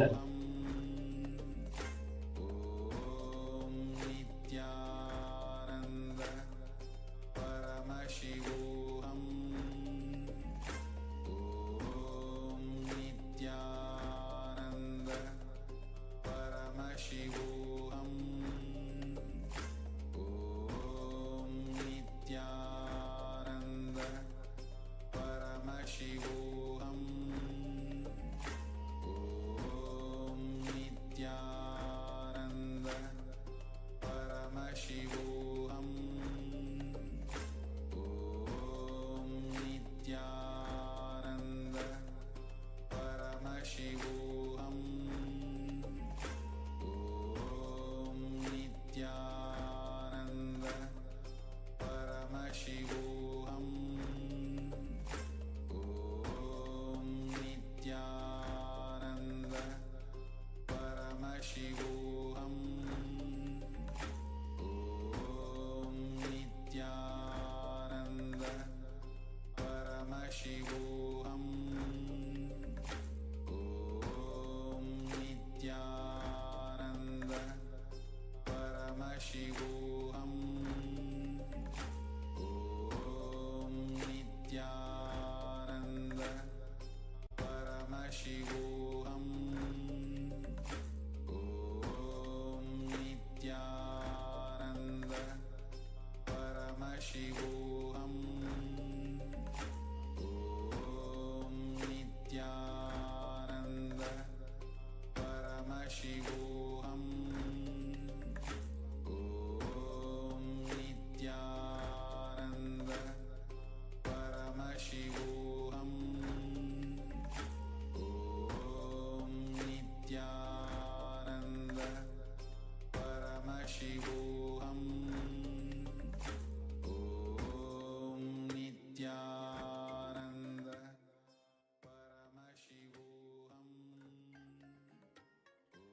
Yogapada.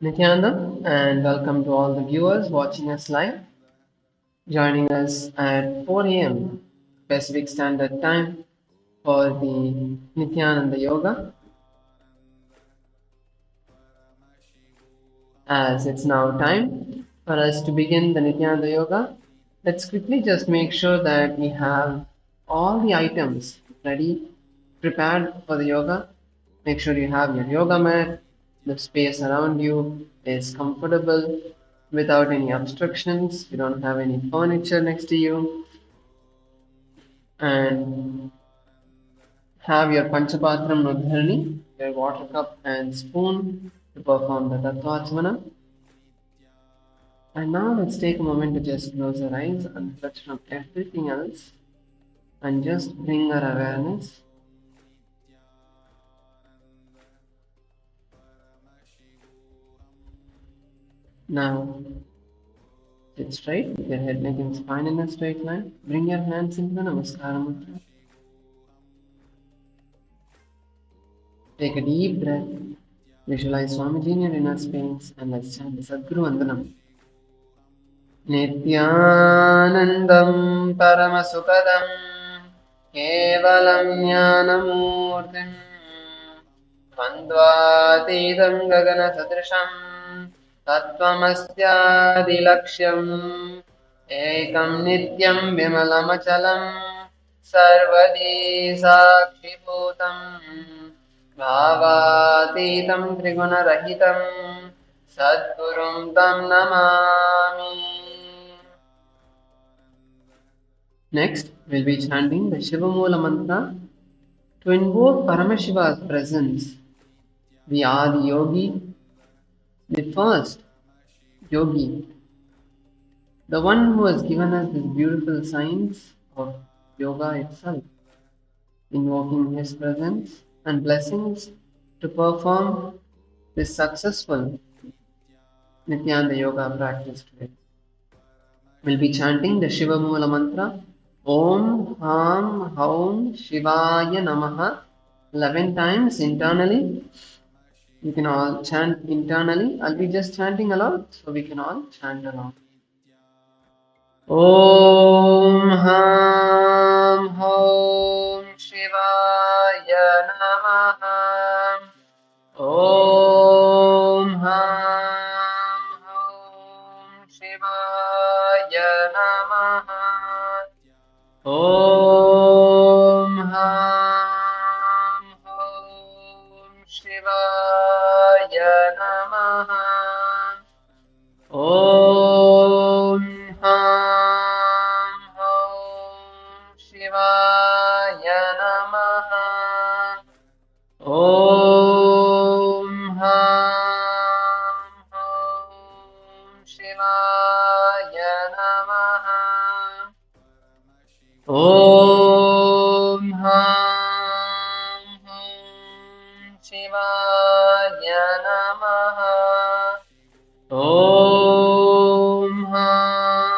Nithyananda, and welcome to all the viewers watching us live, joining us at 4 a.m. Pacific Standard Time for the Nithyananda Yoga. As it's now time for us to begin the Nithyananda Yoga, let's quickly just make sure that we have all the items ready, prepared for the yoga. Make sure you have your yoga mat, the space around you is comfortable without any obstructions, you don't have any furniture next to you, and have your Panchapatram Nudharani, your water cup and spoon to perform the Tattvachamana. And now let's take a moment to just close our eyes and touch from everything else and just bring our awareness now. Sit straight with your head, neck and spine in a straight line. Bring your hands into the Namaskara mudra. Take a deep breath. Visualize Swamiji in your inner space and let's chant the Sadguru Vandanam. Nithyanandam Paramasukadam Kevalam Jnanamurtim Vandvatidam Gagana Sadrisham Tattvamastyadilaksham Ekam Nityam Vimalamachalam Sarvadi Sakshibhutam Bhavatitam Trigunarahitam Sadgurum Tam Namami. Next, we'll be chanting the Shiva Mula mantra to invoke Paramashiva's presence, the Adi Yogi, the first Yogi, the one who has given us this beautiful science of yoga itself, invoking his presence and blessings to perform this successful Nithyananda Yoga practice today. We'll be chanting the Shiva Mula mantra Om Ham Haum Shivaya Namaha 11 times internally. You can all chant internally. I'll be just chanting aloud so we can all chant along. Om Ham Haum Shivaya Namaha. Om Shivaya Namaha. Om Ham Om Shivaya Namaha. Om Ham Om Shivaya Namaha. Om Ham Om Shivaya Namaha. Om Ham Om Shivaya Namaha. Om Ham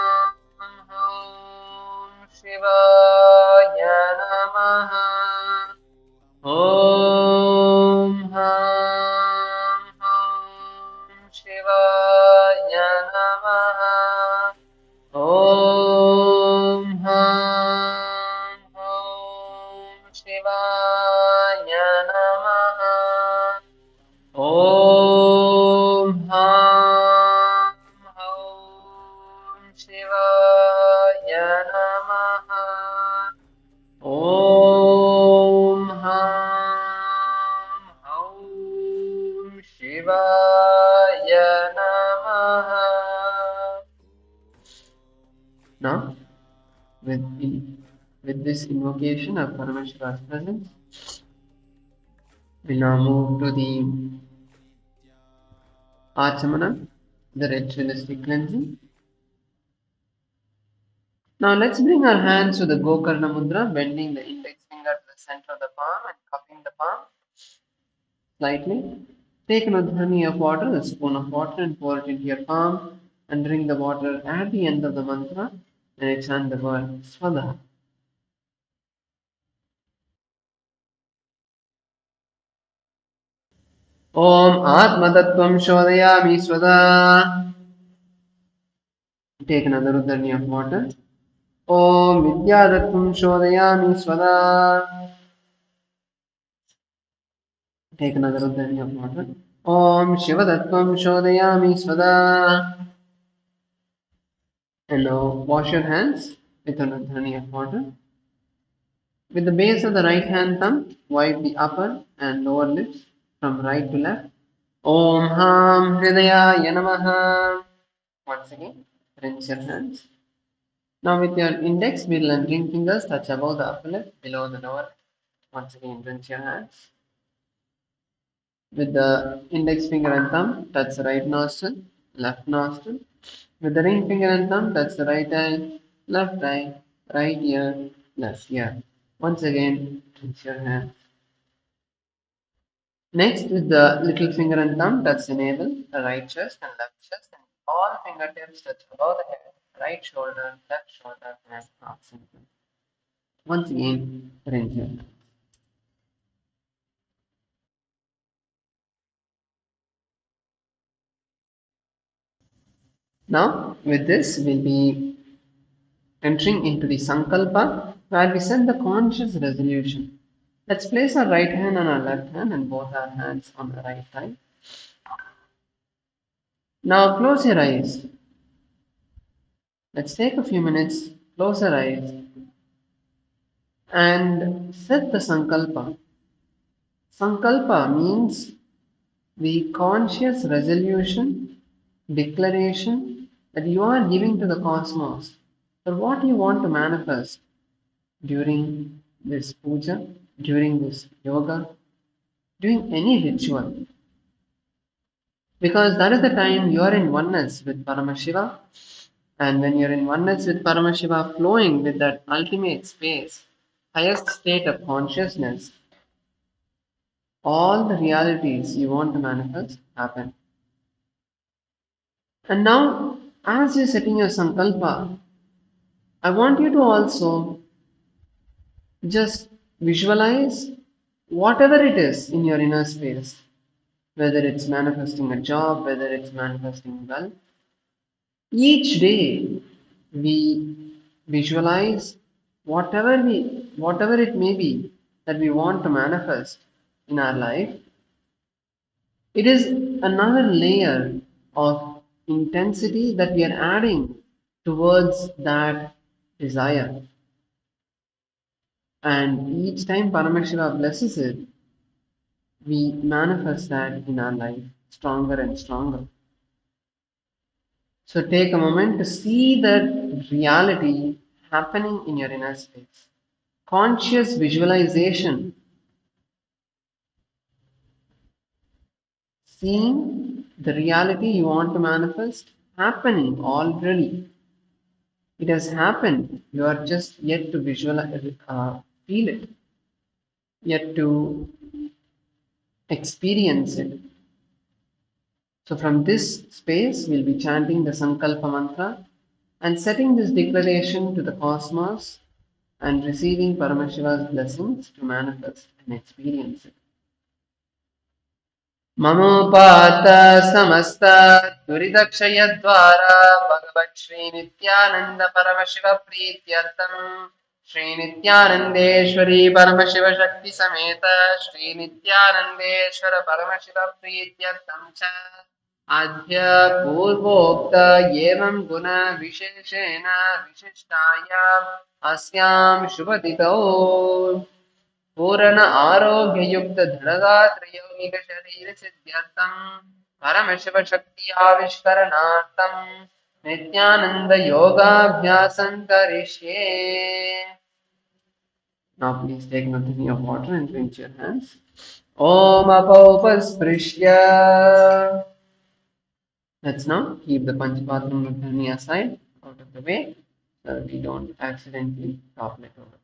Om Shivaya Namaha. Om Ham Om Shivaya Namaha. Om Ham Om Shivaya Namaha. Om Ham Om Shivaya Namaha. Om Ham Om Shivaya Namaha. Now, with this invocation of Paramashiva's presence, we now move to the Achamana, the ritualistic cleansing. Now let's bring our hands to the Gokarna Mudra, bending the index finger to the center of the palm and cupping the palm slightly. Take an udhani of water, a spoon of water, and pour it into your palm and drink the water at the end of the mantra and chant the word Swada. Om Atmatattvam Shodayami Swada. Take another udhani of water. Om Vidyadattvam Shodayami Swada. Take another udhani of water. Om Shivadattvam Shodayami Swada. And now wash your hands with an udhani of water. With the base of the right hand thumb, wipe the upper and lower lips from right to left. Om Ham Hridayaya Namaha. Once again, rinse your hands. Now with your index, middle and ring fingers touch above the upper lip, below the lower lip. Once again, rinse your hands. With the index finger and thumb, touch the right nostril, left nostril. With the ring finger and thumb, touch the right eye, right ear, left ear. Once again, rinse your hands. Next, with the little finger and thumb, touch the navel, the right chest and left chest, and all fingertips touch above the head, right shoulder, left shoulder, and half center. Once again, rinse your hands. Now, with this, we'll be entering into the Sankalpa, where we set the conscious resolution. Let's place our right hand on our left hand and both our hands on the right side. Now close your eyes. Let's take a few minutes, close our eyes, and set the Sankalpa. Sankalpa means the conscious resolution, declaration that you are giving to the cosmos for what you want to manifest during this puja, during this yoga, during any ritual. Because that is the time you are in oneness with Paramashiva, and when you're in oneness with Paramashiva, flowing with that ultimate space, highest state of consciousness, all the realities you want to manifest happen. And now, as you're setting your Sankalpa, I want you to also just visualize whatever it is in your inner space, whether it's manifesting a job, whether it's manifesting wealth. Each day we visualize whatever it may be that we want to manifest in our life. It is another layer of intensity that we are adding towards that desire. And each time Paramashiva blesses it, we manifest that in our life stronger and stronger. So take a moment to see that reality happening in your inner space. Conscious visualization, seeing the reality you want to manifest happening already. It has happened. You are just yet to visualize, feel it, yet to experience it. So from this space, we'll be chanting the Sankalpa mantra and setting this declaration to the cosmos and receiving Paramashiva's blessings to manifest and experience it. ममोपात समस्त दुरितक्षयद्वारा भगवत् श्रीनित्यानन्द परमशिव प्रीत्यर्थम् श्रीनित्यानन्देश्वरी परमशिव शक्ति समेत श्रीनित्यानन्देश्वर परमशिव प्रीत्यर्थं च अद्य पूर्वोक्त एवं गुण विशेषेण विशिष्टायाम् अस्यां शुभतिथौ पूर्ण आरोग्य युक्त धनदात्रयौगिक शरीर सिद्ध्यर्थं परमशिव शक्ति आविष्करणार्थं नित्यानंद योगाभ्यासं करिष्ये. Now please take nothing of water and rinse your hands. Om apaupasprisya. Let's now keep the Panchapatram Rudhani aside, out of the way, so that we don't accidentally topple it over.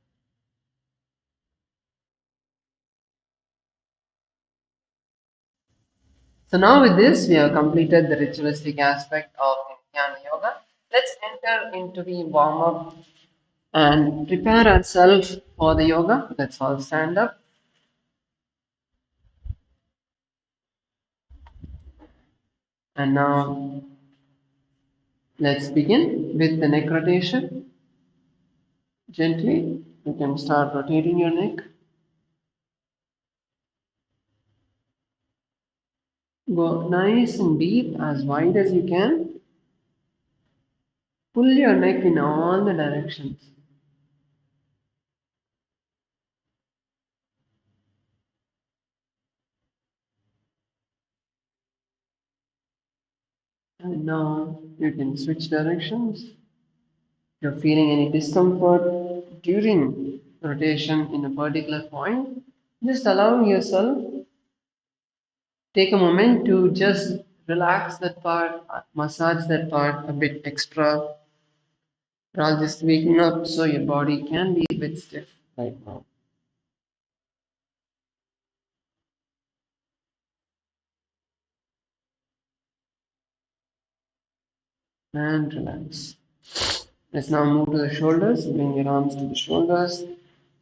So now with this, we have completed the ritualistic aspect of Nithyananda Yoga. Let's enter into the warm-up and prepare ourselves for the yoga. Let's all stand up. And now let's begin with the neck rotation. Gently, you can start rotating your neck. Go nice and deep, as wide as you can. Pull your neck in all the directions. And now you can switch directions. If you're feeling any discomfort during rotation in a particular point, just allow yourself, take a moment to just relax that part, massage that part a bit extra. You're all just waking up, so your body can be a bit stiff right now. And relax. Let's now move to the shoulders. Bring your arms to the shoulders.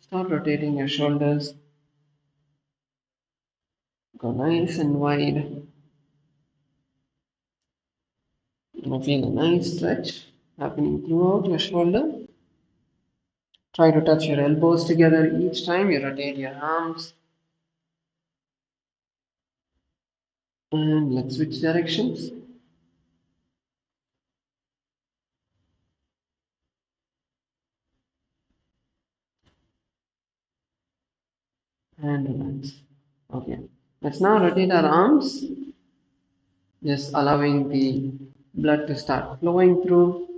Start rotating your shoulders. Go nice and wide. You feel a nice stretch happening throughout your shoulder. Try to touch your elbows together each time you rotate your arms. And let's switch directions. And relax. Okay. Let's now rotate our arms, just allowing the blood to start flowing through.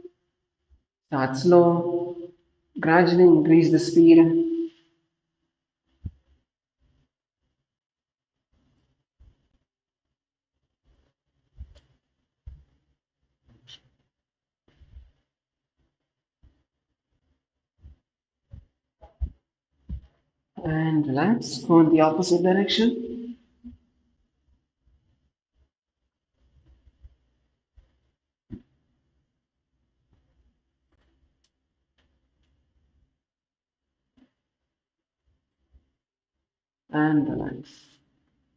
Start slow, gradually increase the speed. And relax. Go in the opposite direction. And relax.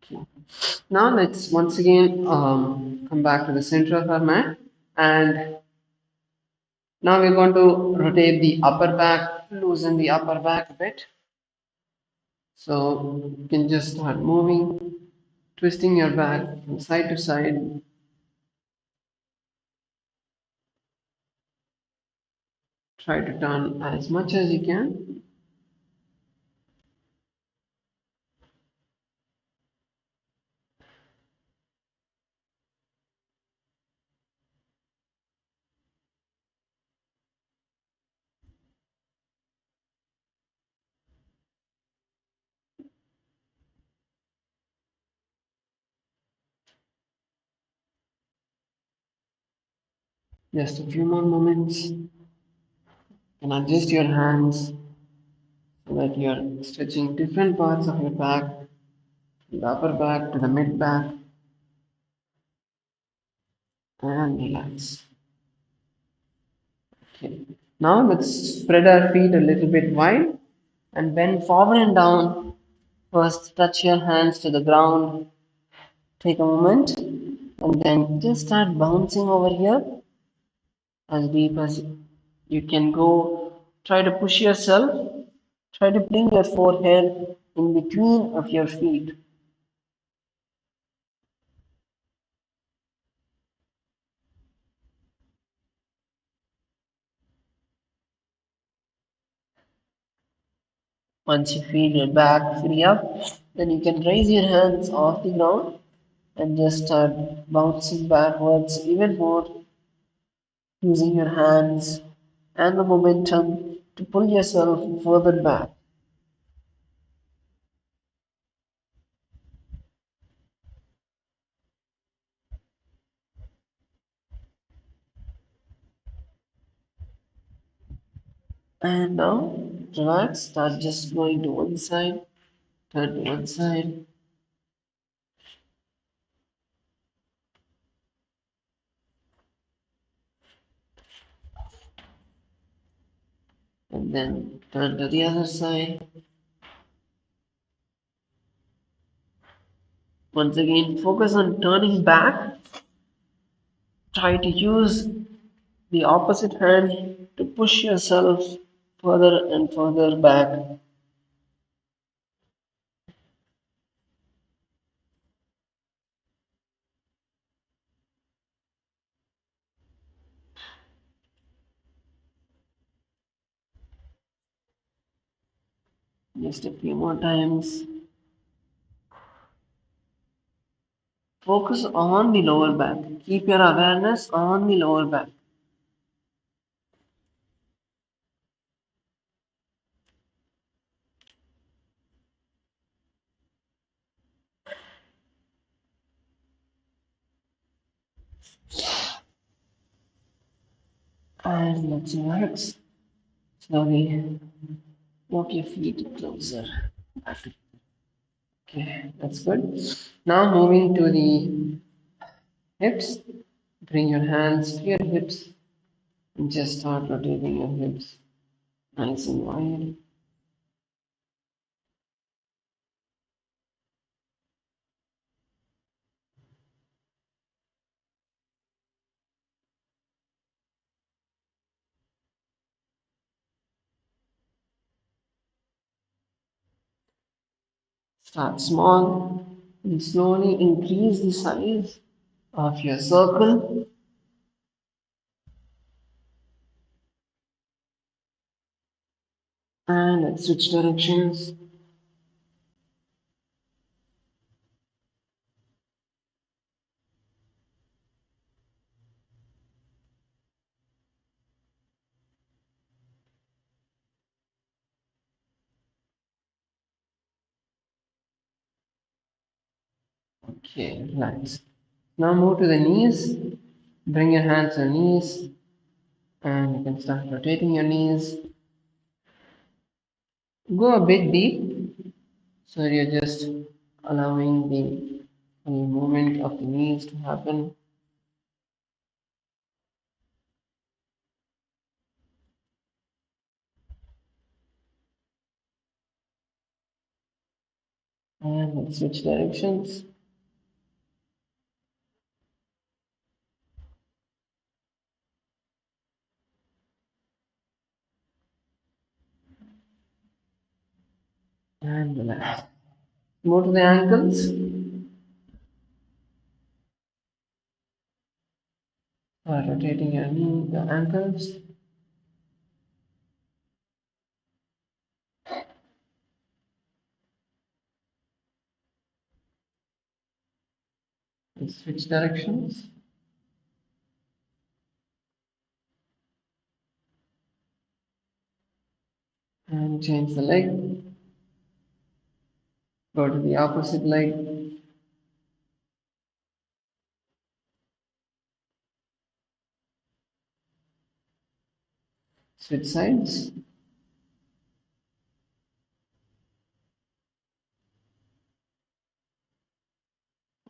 Okay. Now let's once again come back to the center of our mat, and now we're going to rotate the upper back, loosen the upper back a bit. So you can just start moving, twisting your back from side to side. Try to turn as much as you can. Just a few more moments. And adjust your hands so that you're stretching different parts of your back, the upper back to the mid back, and relax. Okay. Now let's spread our feet a little bit wide and bend forward and down. First, touch your hands to the ground. Take a moment and then just start bouncing over here as deep as you can go. Try to push yourself. Try to bring your forehead in between of your feet. Once you feel your back free up, then you can raise your hands off the ground and just start bouncing backwards even more, using your hands and the momentum to pull yourself further back. And now, relax, start just going to one side, turn to one side, and then turn to the other side. Once again, focus on turning back. Try to use the opposite hand to push yourself further and further back. Just a few more times. Focus on the lower back. Keep your awareness on the lower back. And let's relax. Slowly walk your feet closer. Okay, that's good. Now moving to the hips. Bring your hands to your hips and just start rotating your hips nice and wide. Start small and slowly increase the size of your circle. And let's switch directions. Okay, relax. Now move to the knees. Bring your hands to the knees and you can start rotating your knees. Go a bit deep so you're just allowing the movement of the knees to happen. And let's switch directions. And relax. Move to the ankles. Rotating your knee, the ankles. switch directions. And change the leg. Go to the opposite leg. Switch sides.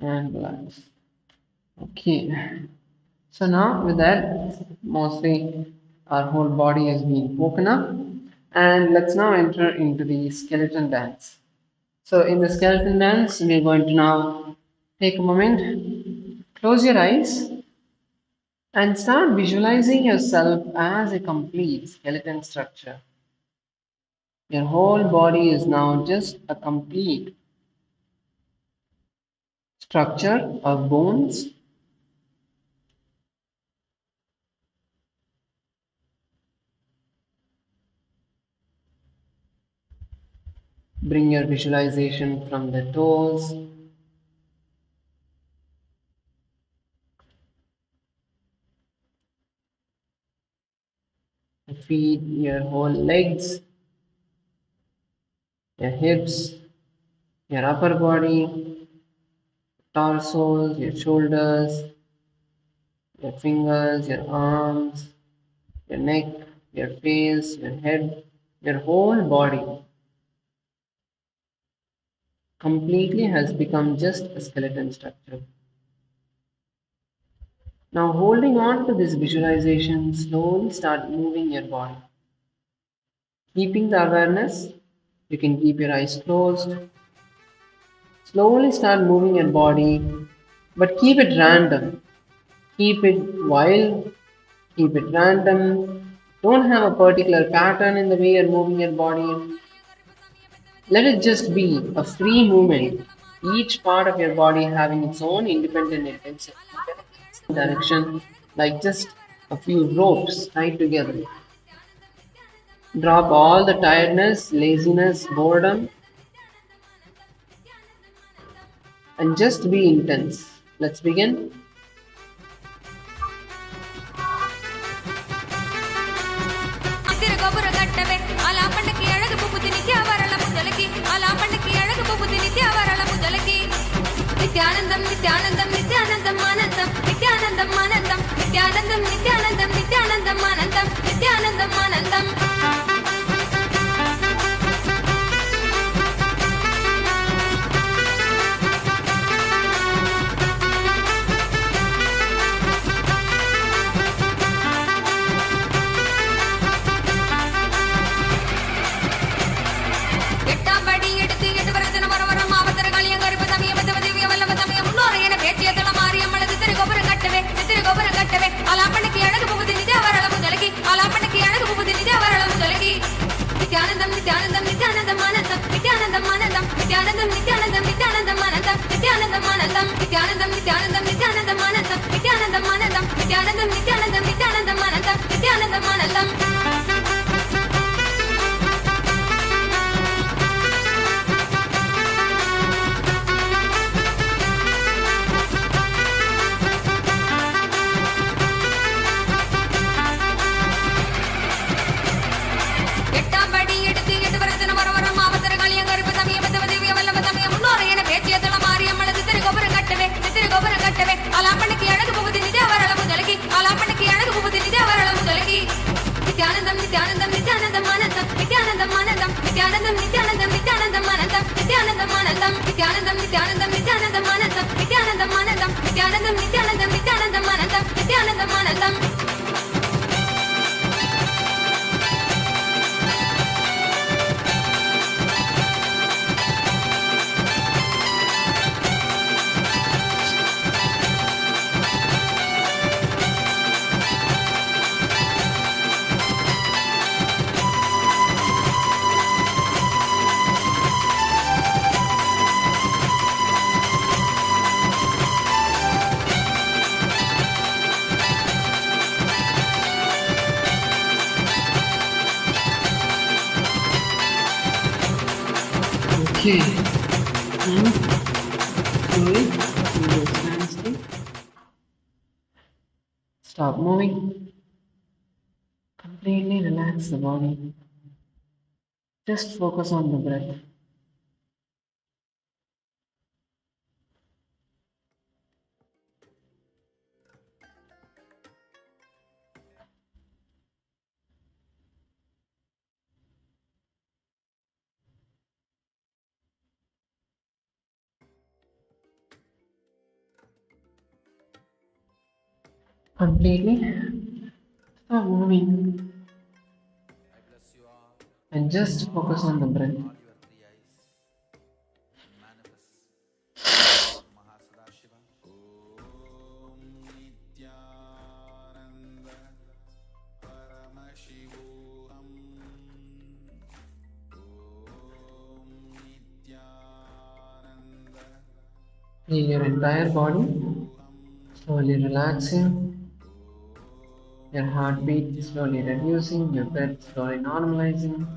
And relax. Okay. So now with that, mostly our whole body has been woken up. And let's now enter into the skeleton dance. So in the skeleton dance, we're going to now take a moment, close your eyes, and start visualizing yourself as a complete skeleton structure. Your whole body is now just a complete structure of bones. Bring your visualization from the toes, your feet, your whole legs, your hips, your upper body, torso, your shoulders, your fingers, your arms, your neck, your face, your head, your whole body completely has become just a skeleton structure. Now, holding on to this visualization, slowly start moving your body. Keeping the awareness, you can keep your eyes closed. Slowly start moving your body, but keep it random. Keep it wild, keep it random. Don't have a particular pattern in the way you're moving your body. Let it just be a free movement, each part of your body having its own independent intensity, direction, like just a few ropes tied together. Drop all the tiredness, laziness, boredom, and just be intense. Let's begin. Nithyanandam, Nithyanandam, Nithyanandam, Anandam, Nithyanandam, Anandam, Nithyanandam, Nithyanandam, Nithyanandam, Anandam, Nithyanandam, Anandam. Nithyanandam, Nithyanandam, Nithyanandam, Anandam, Nithyanandam, Anandam, Nithyanandam, Nithyanandam, Nithyanandam, Anandam, Nithyanandam, Anandam, Nithyanandam, Nithyanandam, Nithyanandam, Anandam, Nithyanandam, Anandam, Nithyanandam, Nithyanandam, Nithyanandam, Anandam, Nithyanandam, Anandam. Nithyanandam, Nithyanandam, Nithyanandam, Anandam, Nithyanandam, Anandam, Nithyanandam, Nithyanandam, Nithyanandam, Anandam, Nithyanandam, Anandam, Nithyanandam, Nithyanandam, Nithyanandam, Anandam, Nithyanandam, Anandam, Nithyanandam, Nithyanandam, Nithyanandam, Anandam, Nithyanandam, Anandam. Okay. And slowly, you will stand still. Stop moving. Completely relax the body. Just focus on the breath. Completely stop moving and just focus on the breath. Feel your entire body slowly relaxing, your heartbeat slowly reducing, your breath slowly normalizing.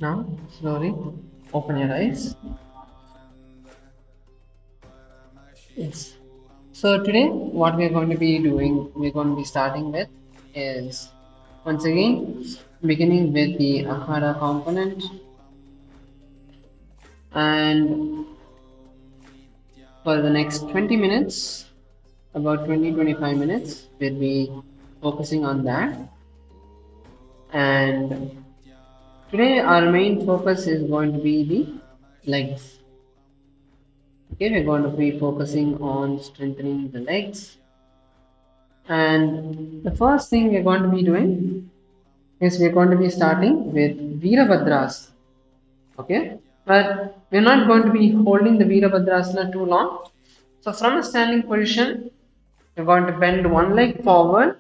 Now, slowly open your eyes. Yes. So today, what we're going to be doing, we're going to be starting with is, once again, beginning with the Ahara component. And for the next 20 minutes, about 20-25 minutes, we'll be focusing on that. And today our main focus is going to be the legs. Okay, we're going to be focusing on strengthening the legs. And the first thing we're going to be doing is we're going to be starting with Virabhadrasana. Okay, but we're not going to be holding the Virabhadrasana too long. So from a standing position, you're going to bend one leg forward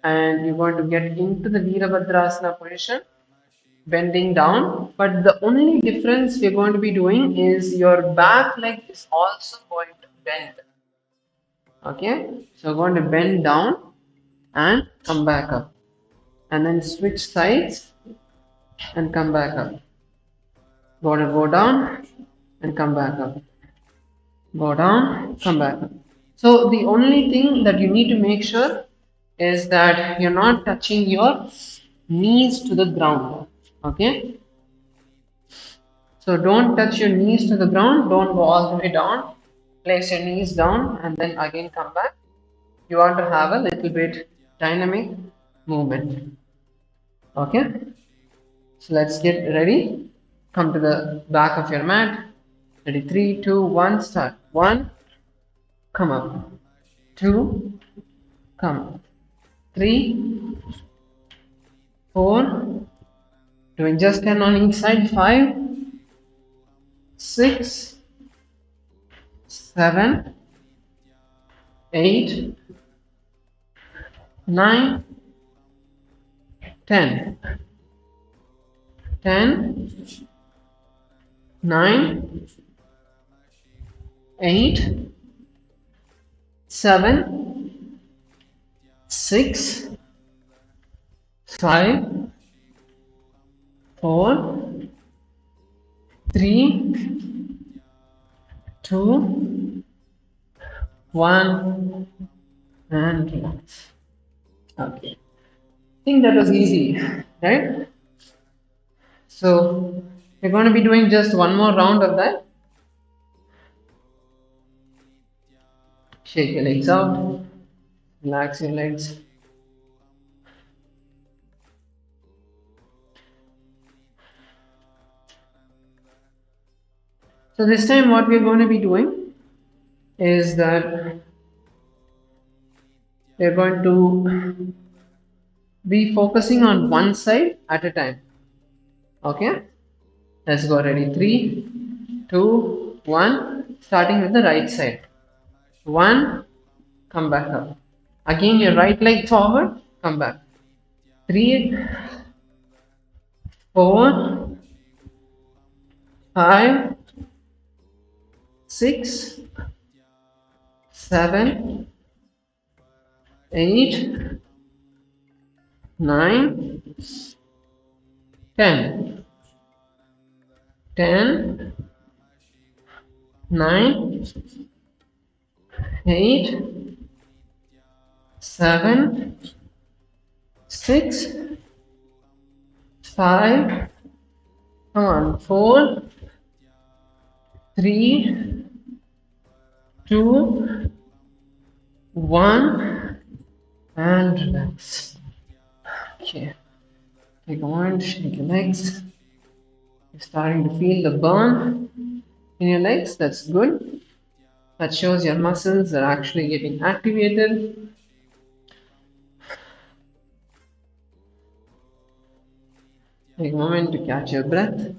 and you're going to get into the Virabhadrasana position, bending down. But the only difference we're going to be doing is your back leg is also going to bend. Okay, so we're going to bend down and come back up, and then switch sides and come back up. Going to go down and come back up. Go down, come back up. So the only thing that you need to make sure is that you're not touching your knees to the ground. Okay, so don't touch your knees to the ground, don't go all the way down. Place your knees down and then again come back. You want to have a little bit dynamic movement. Okay, so let's get ready. Come to the back of your mat. Ready? 3, 2, 1, start. 1, come up. 2, come up. 3, 4, doing just 10 on each side. 5, 6, 7, 8, 9, 10. 10, 9, 8, 7, 6, 5, 4, 3, 2, 1, and relax. Okay, I think that was easy, right? So we're going to be doing just one more round of that. Shake your legs out. Relax your legs. So this time what we're going to be doing is that we're going to be focusing on one side at a time. Okay? Let's go. Ready? 3, 2, 1. Starting with the right side. 1, come back up. Again, your right leg forward, come back. 3, 4, 5, 6, 7, 8, 9, 10. 10, 9, 8, 7, 6, 5, come on, 4, 3, 2, 1, and relax. Okay, take a moment, shake your legs. You're starting to feel the burn in your legs. That's good. That shows your muscles are actually getting activated. Take a moment to catch your breath.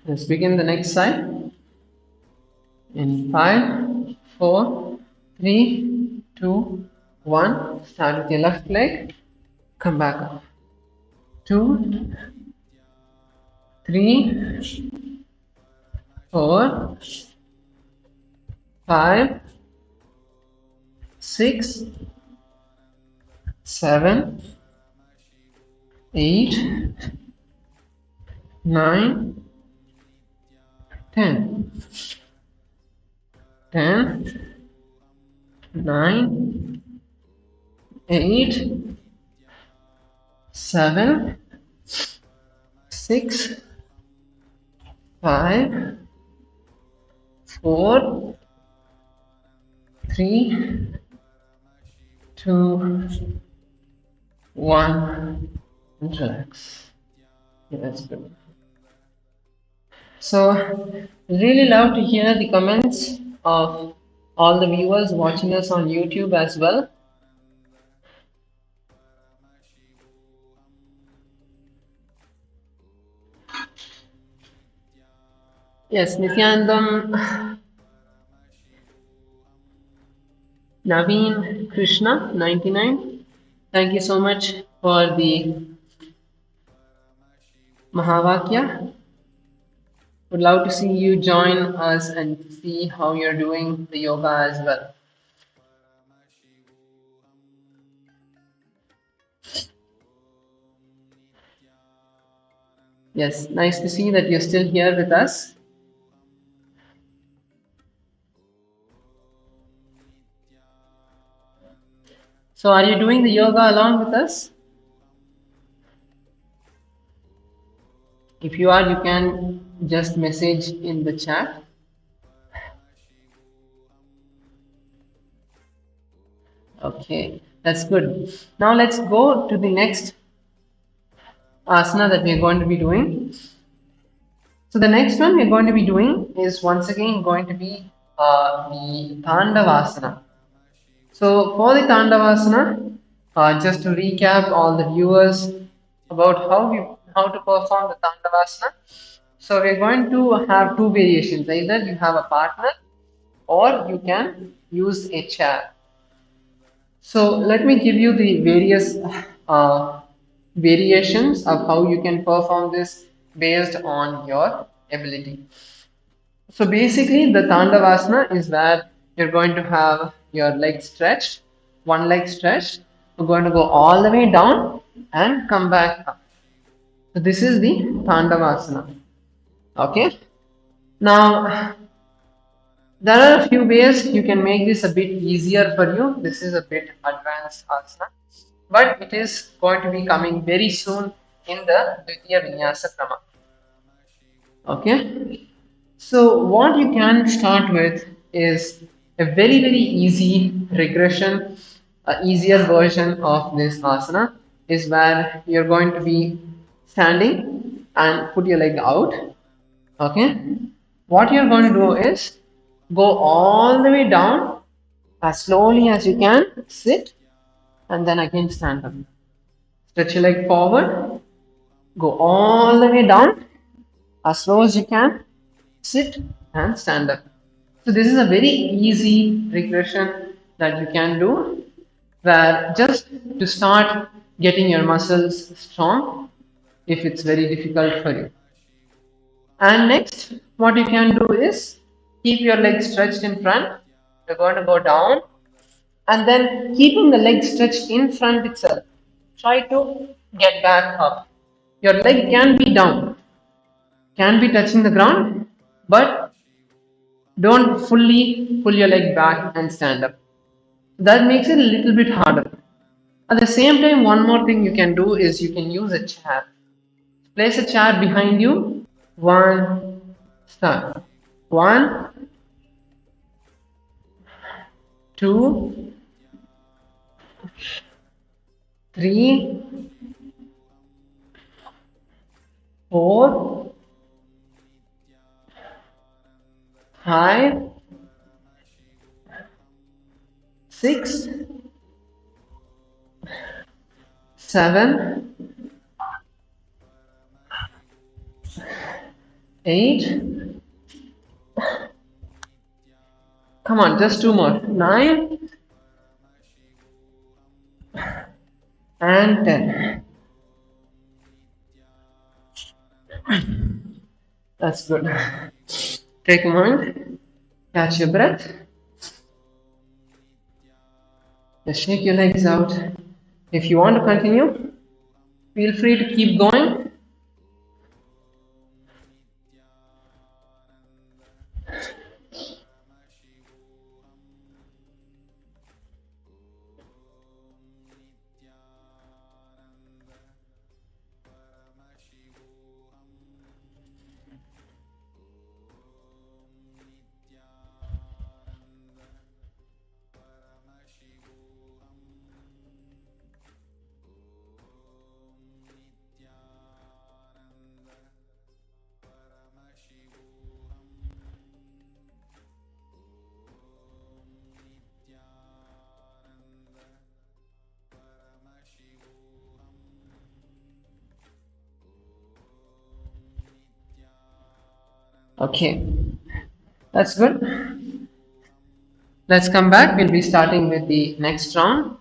Let's begin the next side. In 5, 4, 3, 2, 1. Start with your left leg. Come back up. 2, 3, 4, 5, 6, 7, 8, 9, 10. 10, 9, 8, 7, 6, 5, 4, 3, 2, 1, and relax. Yeah, that's good. So, really love to hear the comments of all the viewers watching us on YouTube as well. Yes, Nithyanandam, Naveen Krishna 99. Thank you so much for the Mahavakya. Would love to see you join us and see how you're doing the yoga as well. Yes, nice to see that you're still here with us. So, are you doing the yoga along with us? If you are, you can just message in the chat. Okay, that's good. Now let's go to the next asana that we're going to be doing. So the next one we're going to be doing is once again going to be the Tandavasana. So for the Tandavasana, just to recap all the viewers about how to perform the Tandavasana. So we're going to have two variations. Either you have a partner or you can use a chair. So let me give you the various variations of how you can perform this based on your ability. So basically the Tandavasana is where you're going to have your leg stretched, one leg stretched. You're going to go all the way down and come back up. So this is the Tandavasana. Okay. Now there are a few ways you can make this a bit easier for you. This is a bit advanced asana. but it is going to be coming very soon in the Dvitiya Vinyasa Krama. Okay, so what you can start with is a very easy regression, easier version of this asana is where you're going to be standing and put your leg out. Okay, what you're going to do is go all the way down as slowly as you can, sit, and then again stand up. Stretch your leg forward, go all the way down as slow as you can, sit and stand up. So this is a very easy regression that you can do, where just to start getting your muscles strong if it's very difficult for you. And next, what you can do is keep your legs stretched in front. You're going to go down and then keeping the leg stretched in front itself. Try to get back up. Your leg can be down, can be touching the ground, but don't fully pull your leg back and stand up. That makes it a little bit harder. At the same time, one more thing you can do is you can use a chair. Place a chair behind you. One, start. One, two, three, four, five, six, seven, eight. Come on, just two more. 9 and 10. That's good. Take a moment. Catch your breath. Just shake your legs out. If you want to continue, feel free to keep going. Okay, that's good. Let's come back. We'll be starting with the next round.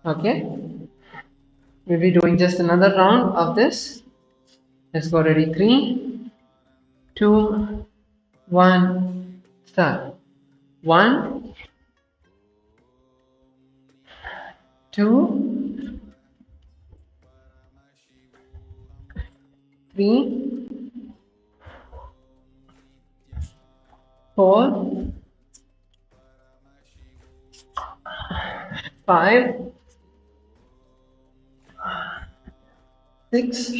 Okay, we'll be doing just another round of this. Let's go. Ready? 3, 2, 1, start. 1, 2, 3, 4, 5, 6,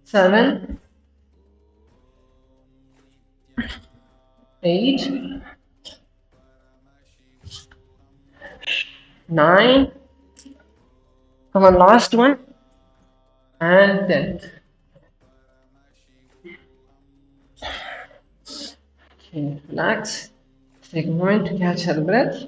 7, 8, 9. Come on, last one. And 10. Okay, relax. Take a moment to catch your breath.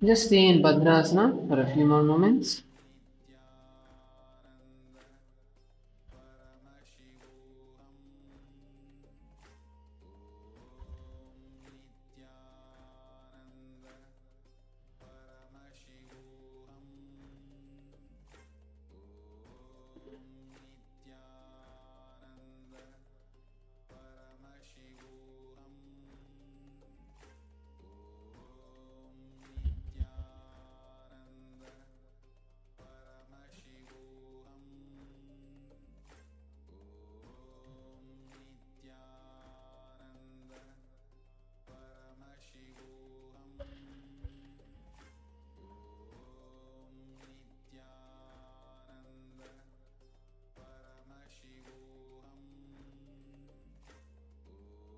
Just stay in Bhadrasana for a few more moments.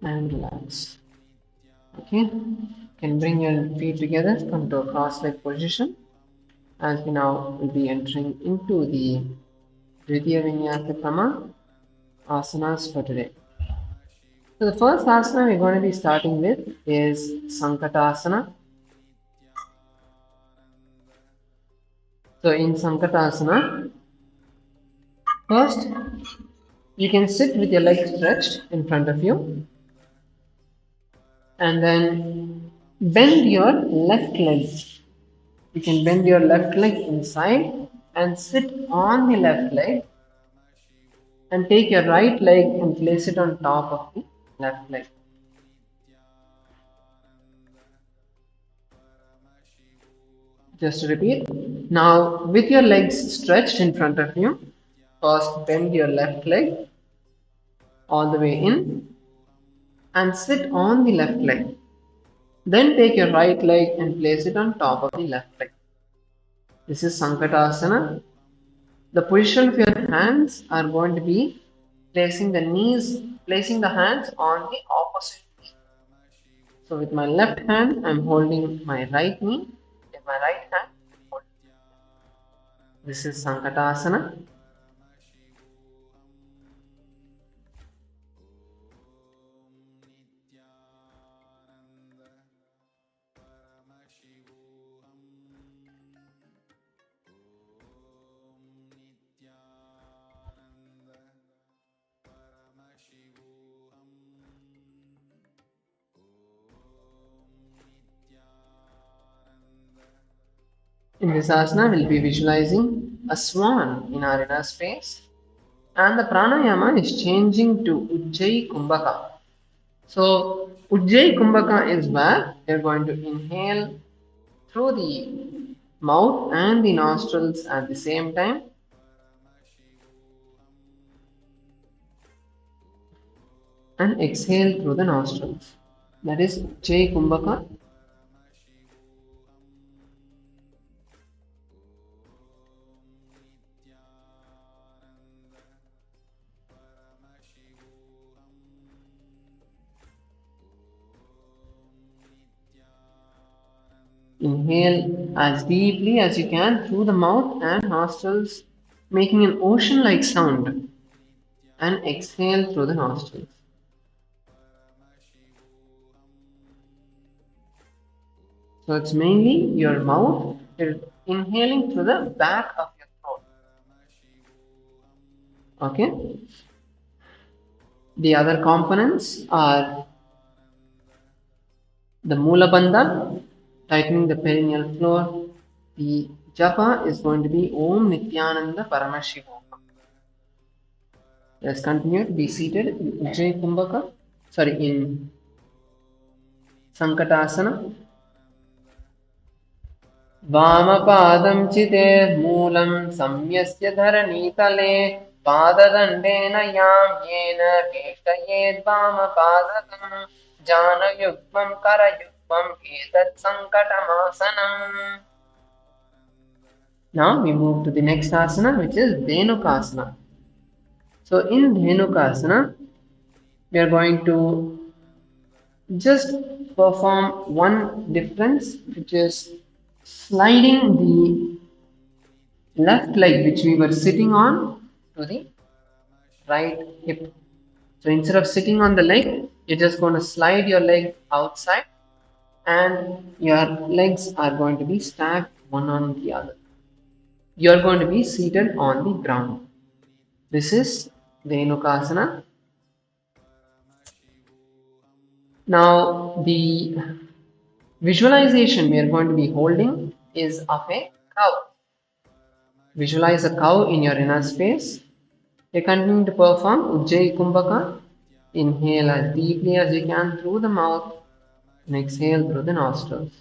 And relax. Okay, you can bring your feet together, come to a cross-leg position, as we now will be entering into the Dvitiya Vinyasa Krama asanas for today. So the first asana we're going to be starting with is Sankatasana. So in Sankatasana, first you can sit with your legs stretched in front of you, and then bend your left leg. You can bend your left leg inside and sit on the left leg, and take your right leg and place it on top of the left leg. Just to repeat. Now, with your legs stretched in front of you, first bend your left leg all the way in and sit on the left leg. Then take your right leg and place it on top of the left leg. This is Sankatasana. The position of your hands are going to be placing the hands on the opposite knee. So with my left hand, I'm holding my right knee. With my right hand, this is Sankatasana. In this asana, we'll be visualizing a swan in our inner space, and the pranayama is changing to Ujjayi Kumbhaka. So, Ujjayi Kumbhaka is where you're going to inhale through the mouth and the nostrils at the same time, and exhale through the nostrils. That is Ujjayi Kumbhaka. Inhale as deeply as you can through the mouth and nostrils, making an ocean-like sound, and exhale through the nostrils. So it's mainly your mouth, you're inhaling through the back of your throat. Okay? The other components are the Mula Bandha, tightening the perineal floor. The japa is going to be Om Nithyananda Paramashivam. Let's continue to be seated in Ujjayi Kumbhaka, in Sankatasana. Vamapadam chite moolam samyasya dharanitale padadandena yam yena keshtayed vamapadakam jana yukmam karayukmam etat sankatamasanam. Now we move to the next asana, which is Dhenukasana. So in Dhenukasana, we are going to just perform one difference, which is sliding the left leg which we were sitting on to the right hip. So instead of sitting on the leg, you're just going to slide your leg outside and your legs are going to be stacked one on the other. You are going to be seated on the ground. This is Dhenukasana. Now, the visualization we are going to be holding is of a cow. Visualize a cow in your inner space. You continue to perform Ujjayi Kumbhaka. Inhale as deeply as you can through the mouth and exhale through the nostrils.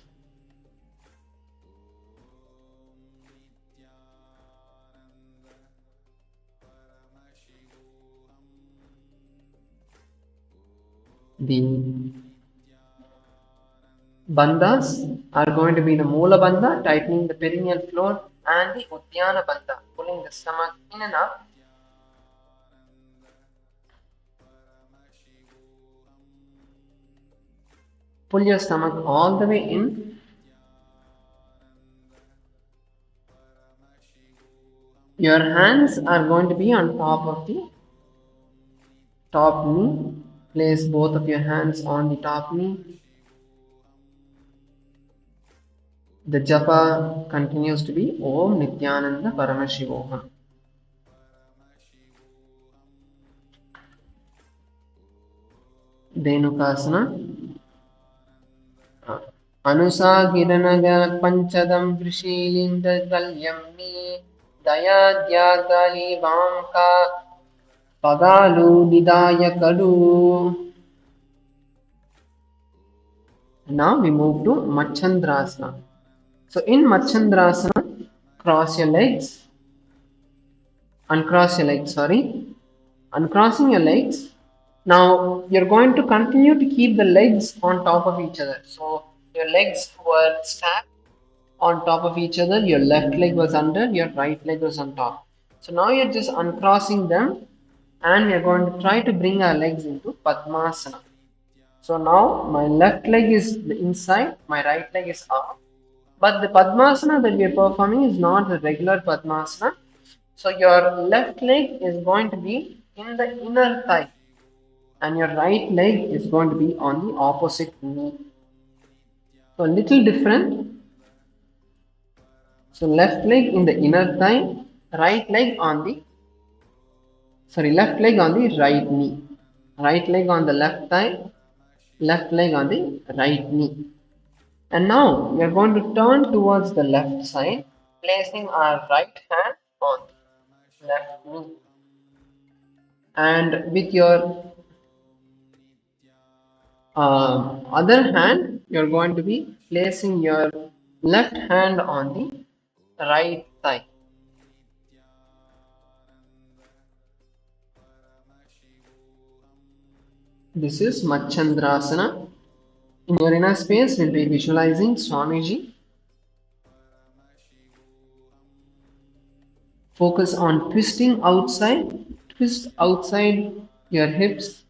The bandhas are going to be the Mula Bandha, tightening the perineal floor, and the Uddiyana Bandha, pulling the stomach in and up. Pull your stomach all the way in. Your hands are going to be on top of the top knee. Place both of your hands on the top knee. The japa continues to be Om Nithyananda Paramashivoham. Dhenukasana. Anusagiranaga Panchadam Vrishilinda Galyam Me Dayadyadali Vamka Padalu Nidaya Kadu. Now we move to Machandrasana. So in Machandrasana, cross your legs, uncross your legs, uncrossing your legs. Now you're going to continue to keep the legs on top of each other. So your legs were stacked on top of each other, your left leg was under, your right leg was on top. So now you're just uncrossing them and we're going to try to bring our legs into Padmasana. So now my left leg is the inside, my right leg is out. But the Padmasana that we are performing is not the regular Padmasana. So your left leg is going to be in the inner thigh and your right leg is going to be on the opposite knee. So a little different. So left leg in the inner thigh, left leg on the right knee, right leg on the left thigh, left leg on the right knee. And now we are going to turn towards the left side, placing our right hand on the left knee. And with your other hand, you are going to be placing your left hand on the right thigh. This is Machandrasana. In your inner space, we'll be visualizing Swamiji. Focus on twisting outside. Twist outside your hips.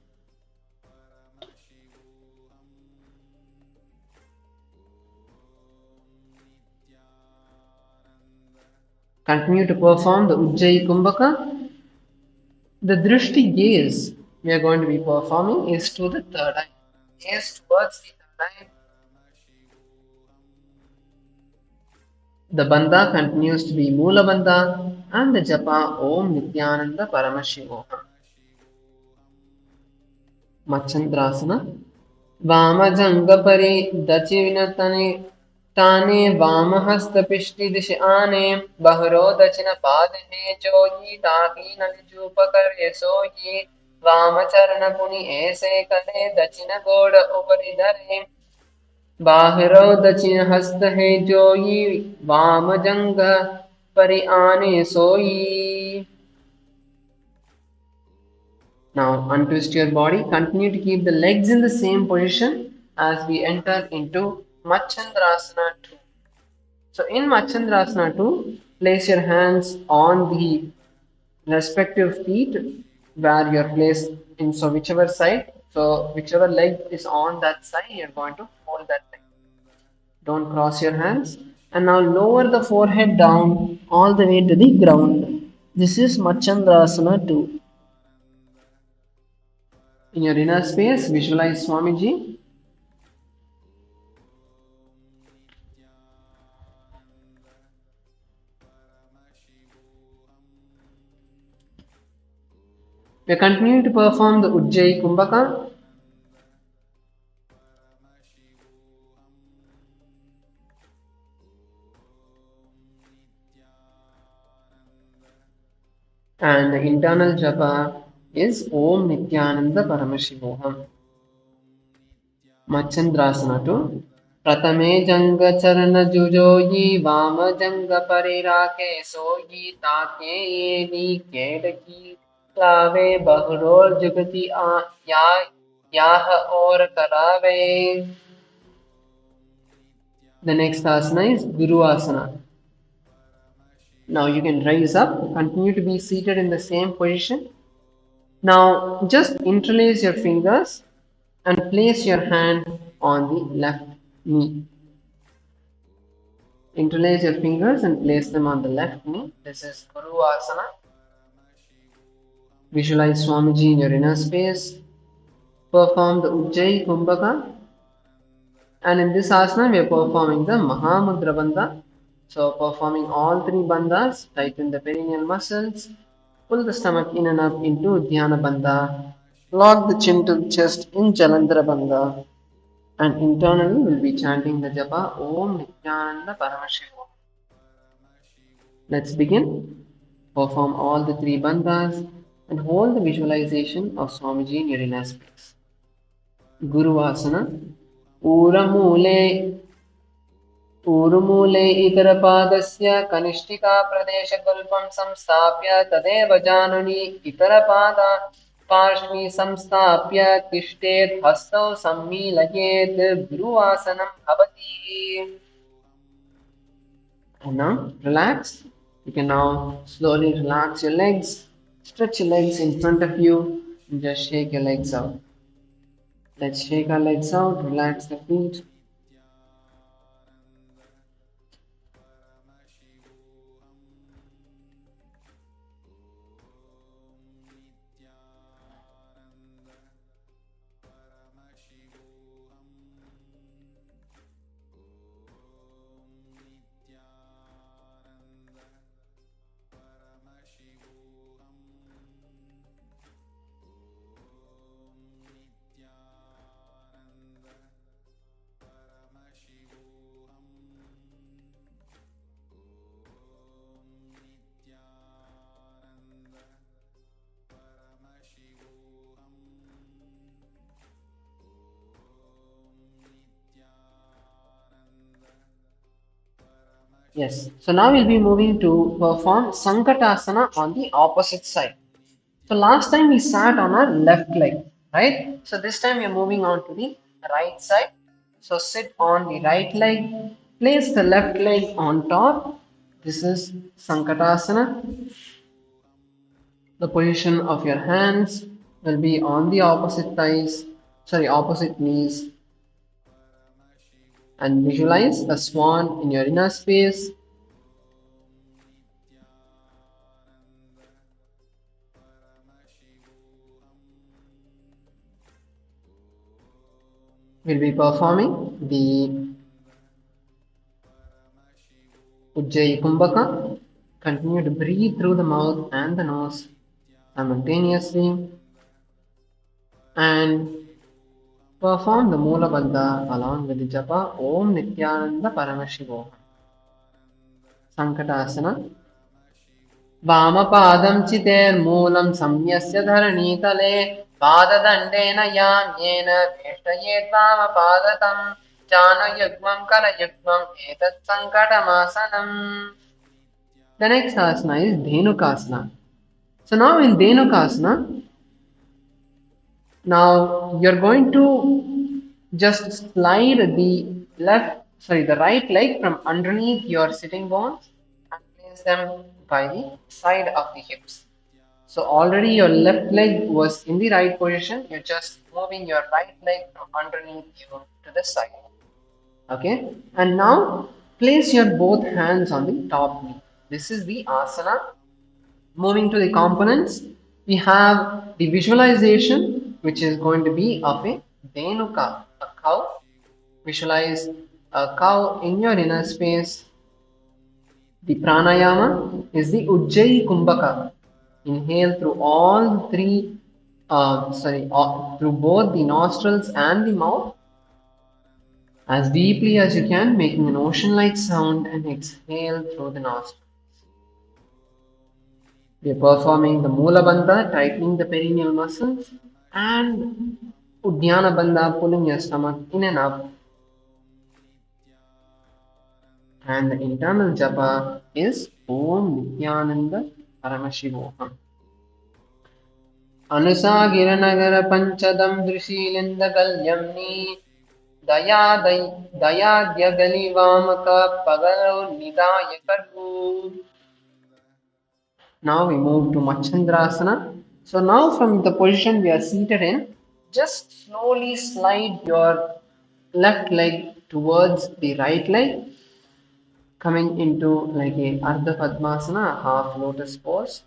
Continue to perform the Ujjayi Kumbhaka. The Drishti gaze we are going to be performing is to the third eye. Gaze towards the third eye. The bandha continues to be Mula Bandha and the japa Om Nithyananda Paramashivam. Machandrasana. Vamajangapari Dachivinatane Tane Vamahastapishti Dishane Bahro Dachina Padane Joyi Taki Nalijupakare Soyi Vamacharana Puni Ese Kale Dachina Goda Uparidare Bahro Dachina Hasta He Joyi Vamajanga Pariane Soyi. Now untwist your body. Continue to keep the legs in the same position as we enter into Machandrasana 2. So in Machandrasana 2, place your hands on the respective feet where you are placed in, so whichever side, so whichever leg is on that side, you are going to hold that leg. Don't cross your hands. And now lower the forehead down all the way to the ground. This is Machandrasana 2. In your inner space, visualize Swamiji. We are continuing to perform the Ujjayi Kumbhaka. And the internal japa is Om Nithyananda Paramashivoham. Machandrasana to Pratame Janga Charana Jujoyi Vama Janga Parirake Soyi Take Yedi Kedaki Klave Bahrol Jugati Yaha or Karave. The next asana is Guru Asana. Now you can rise up, continue to be seated in the same position. Now just interlace your fingers and place your hand on the left knee. Interlace your fingers and place them on the left knee. This is Guru Asana. Visualize Swamiji in your inner space. Perform the Ujjayi Kumbhaka. And in this asana, we are performing the Mahamudra Bandha. So, performing all three bandhas, tighten the perineal muscles, pull the stomach in and up into Dhyana Bandha, lock the chin to the chest in Jalandhara Bandha, and internally we'll be chanting the japa Om Nithyananda Paramashivam. Let's begin. Perform all the three bandhas and hold the visualization of Swamiji in your inner space. Guru Asana. ऊरुमूले इतरपादस्य कनिष्ठिकाप्रदेशकल्पं संस्थाप्य तदेव जानुनि इतरपादा पार्श्वी संस्थाप्य तिष्ठेत् हस्तौ सम्मीलयेत् गुरुवासनं भवति. And now relax. You can now slowly relax your legs, stretch your legs in front of you and just shake your legs out. Let's shake our legs out, relax the feet. Yes, so now we'll be moving to perform Sankatasana on the opposite side. So last time we sat on our left leg, right? So this time we are moving on to the right side. So sit on the right leg, place the left leg on top. This is Sankatasana. The position of your hands will be on the opposite opposite knees. And visualize a swan in your inner space. We'll be performing the Ujjayi Kumbhaka. Continue to breathe through the mouth and the nose simultaneously. And perform the Moola Bandha along with the japa Om Nithyananda Paramashivam. Sankatasana. Vamapadam chiter moolam samyasya dharanitale padadandena yamyena veshtayet vamapadatam jana yugmam kara yugmam etat sankatamasanam. The next asana is Dhenukasana. So now in Dhenukasana, now you're going to just slide the right leg from underneath your sitting bones and place them by the side of the hips. So already your left leg was in the right position. You're just moving your right leg from underneath you to the side. Okay. And now place your both hands on the top knee. This is the asana. Moving to the components, we have the visualization, which is going to be of a Dhenuka, a cow. Visualize a cow in your inner space. The pranayama is the Ujjayi Kumbhaka. Inhale through all three through both the nostrils and the mouth as deeply as you can, making an ocean-like sound, and exhale through the nostrils. We are performing the Mula Bandha, tightening the perineal muscles, and Uddiyana Bandha, pulling your stomach in and up. And the internal japa is Om Nithyananda Paramashivoham. Anusagiranagara Panchadam Drishilindha Kalyamni Dayadyagali Vamaka Pagaro Nidayakaru. Now we move to Machandrasana. So now from the position we are seated in, just slowly slide your left leg towards the right leg, coming into like a Ardha Padmasana, half lotus pose,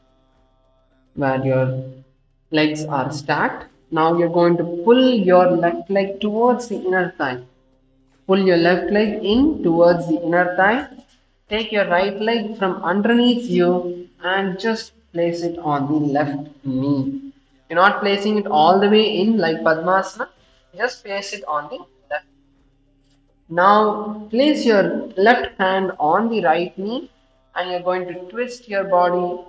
where your legs are stacked. Now you're going to pull your left leg towards the inner thigh. Pull your left leg in towards the inner thigh. Take your right leg from underneath you and just place it on the left knee. You're not placing it all the way in like Padmasana, just place it on the left. Now place your left hand on the right knee and you're going to twist your body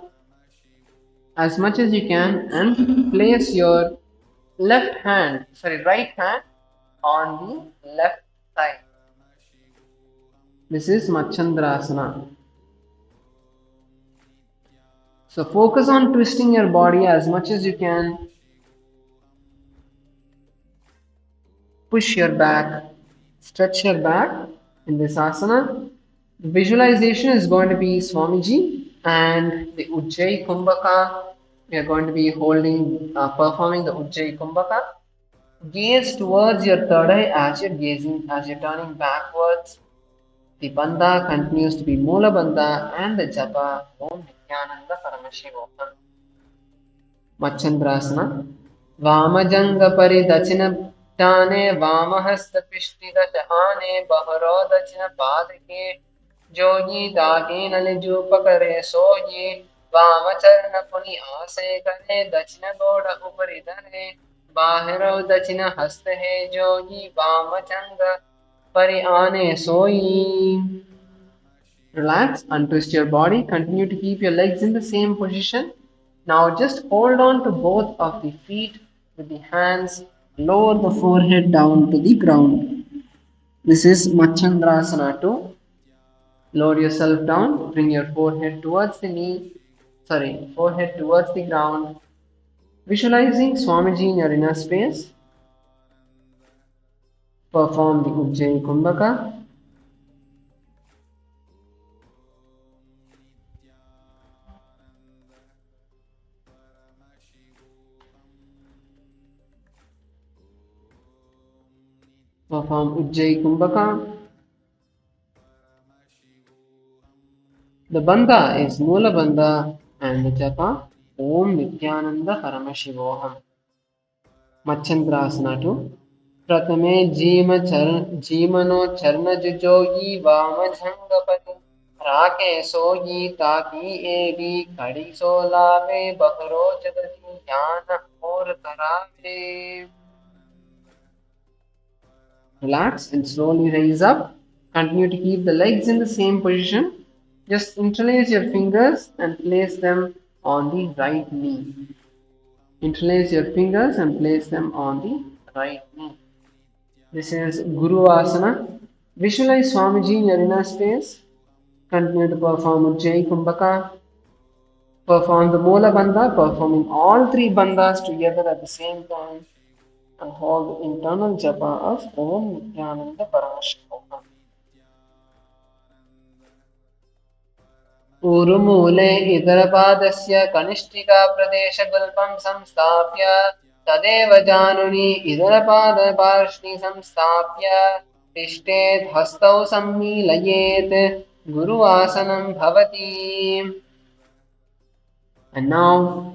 as much as you can and place your right hand on the left thigh. This is Machandrasana. So focus on twisting your body as much as you can. Push your back, stretch your back in this asana. The visualization is going to be Swamiji and the Ujjayi Kumbhaka. We are going to be performing the Ujjayi Kumbhaka. Gaze towards your third eye as you're turning backwards. The bandha continues to be Mula Bandha and the japa Om Nithyananda Paramashivam. Machandrasana. Vamajanga Paridachina Tane Vamahasta Pishtida Jahane Baharo Dachina Padake Jogi Dahina Lijupakare Soji Vamacharna Puni Ase Kare Dachina Goda Uparidane Bahiro Dachina Hastahe Jogi Vamachanga Pariane Soi. Relax, untwist your body, continue to keep your legs in the same position. Now just hold on to both of the feet with the hands, lower the forehead down to the ground. This is Machandrasana 2. Lower yourself down, bring your forehead towards the ground. Visualizing Swamiji in your inner space. Perform the Ujjayi Kumbhaka. Perform Ujjayi Kumbhaka. The bandha is Mula Bandha and the japa Om Nithyananda Paramashivoham. Machandrasana 2. Pratame Jimano Charna Jujogi Vamajangapati Rake Sogi Taki Evi Kadi Solave Baharo Jagati Yana Or Karave. Relax and slowly raise up. Continue to keep the legs in the same position. Just interlace your fingers and place them on the right knee. Interlace your fingers and place them on the right knee. This is Guru Asana. Visualize Swamiji in your inner space. Continue to perform Ujjayi Kumbhaka. Perform the Mula Bandha, performing all three bandhas together at the same time. And hold the internal japa of Om Nithyananda Paramashivam. Urumule Idarapadasya Kanishtika Pradesha Gulpam Samstapya Tadeva Januni Idarapada Parshni Samstapya Tishtet Hastau Sammilayet Guru Asanam Bhavati. And now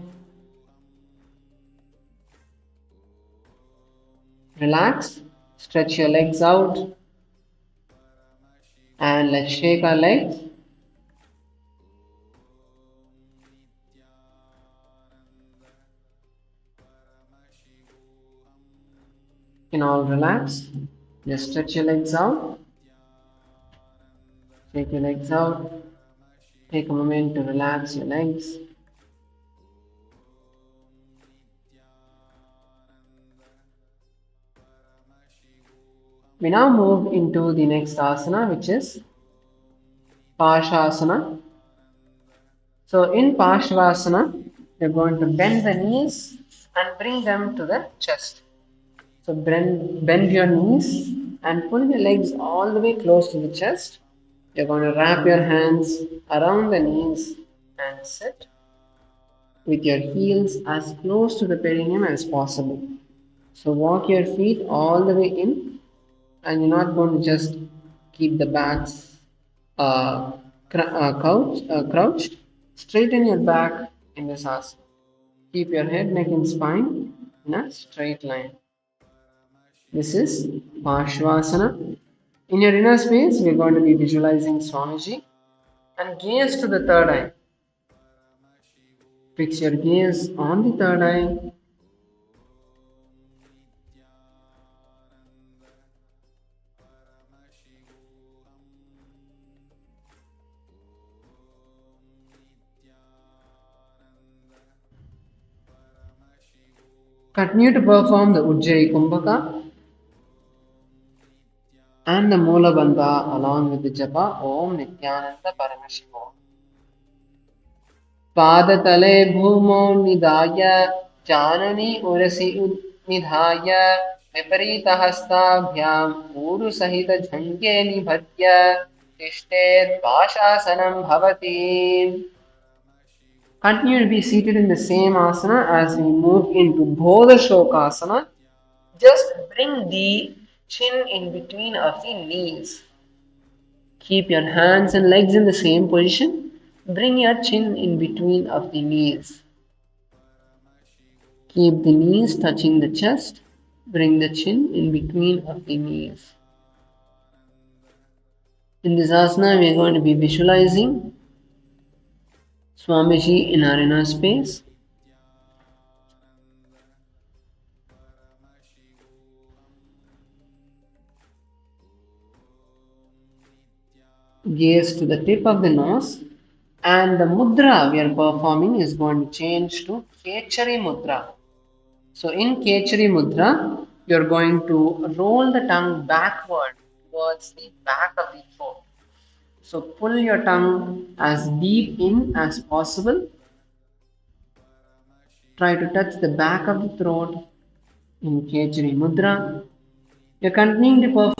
relax, stretch your legs out and let's shake our legs. can all relax. Just stretch your legs out. Take your legs out. Take a moment to relax your legs. We now move into the next asana, which is Parshasana. So in Parshvasana, you're going to bend the knees and bring them to the chest. So bend your knees and pull your legs all the way close to the chest. You're going to wrap your hands around the knees and sit with your heels as close to the perineum as possible. So walk your feet all the way in, and you're not going to just keep the backs crouched. Straighten your back in this asana. Keep your head, neck, and spine in a straight line. This is Parshvasana. In your inner space, we're going to be visualizing Swamiji and gaze to the third eye. Fix your gaze on the third eye. Continue to perform the Ujjayi Kumbhaka and the Moola Bandha along with the japa Om Nithyananda Paramashivam. Padatale bhumo nidaya janani urasi nidhaya viparita hastabhyam uru sahita jhange nibhatya tishtet pashasanam bhavati. Continue to be seated in the same asana as we move into Bodha Shokasana. Just bring the chin in between of the knees. Keep your hands and legs in the same position. Bring your chin in between of the knees. Keep the knees touching the chest. Bring the chin in between of the knees. In this asana, we are going to be visualizing Swamiji in our inner space. Gaze to the tip of the nose, and the mudra we are performing is going to change to Kechari Mudra. So in Kechari Mudra, you are going to roll the tongue backward towards the back of the throat. So pull your tongue as deep in as possible. Try to touch the back of the throat in Kechari Mudra. You are continuing to perform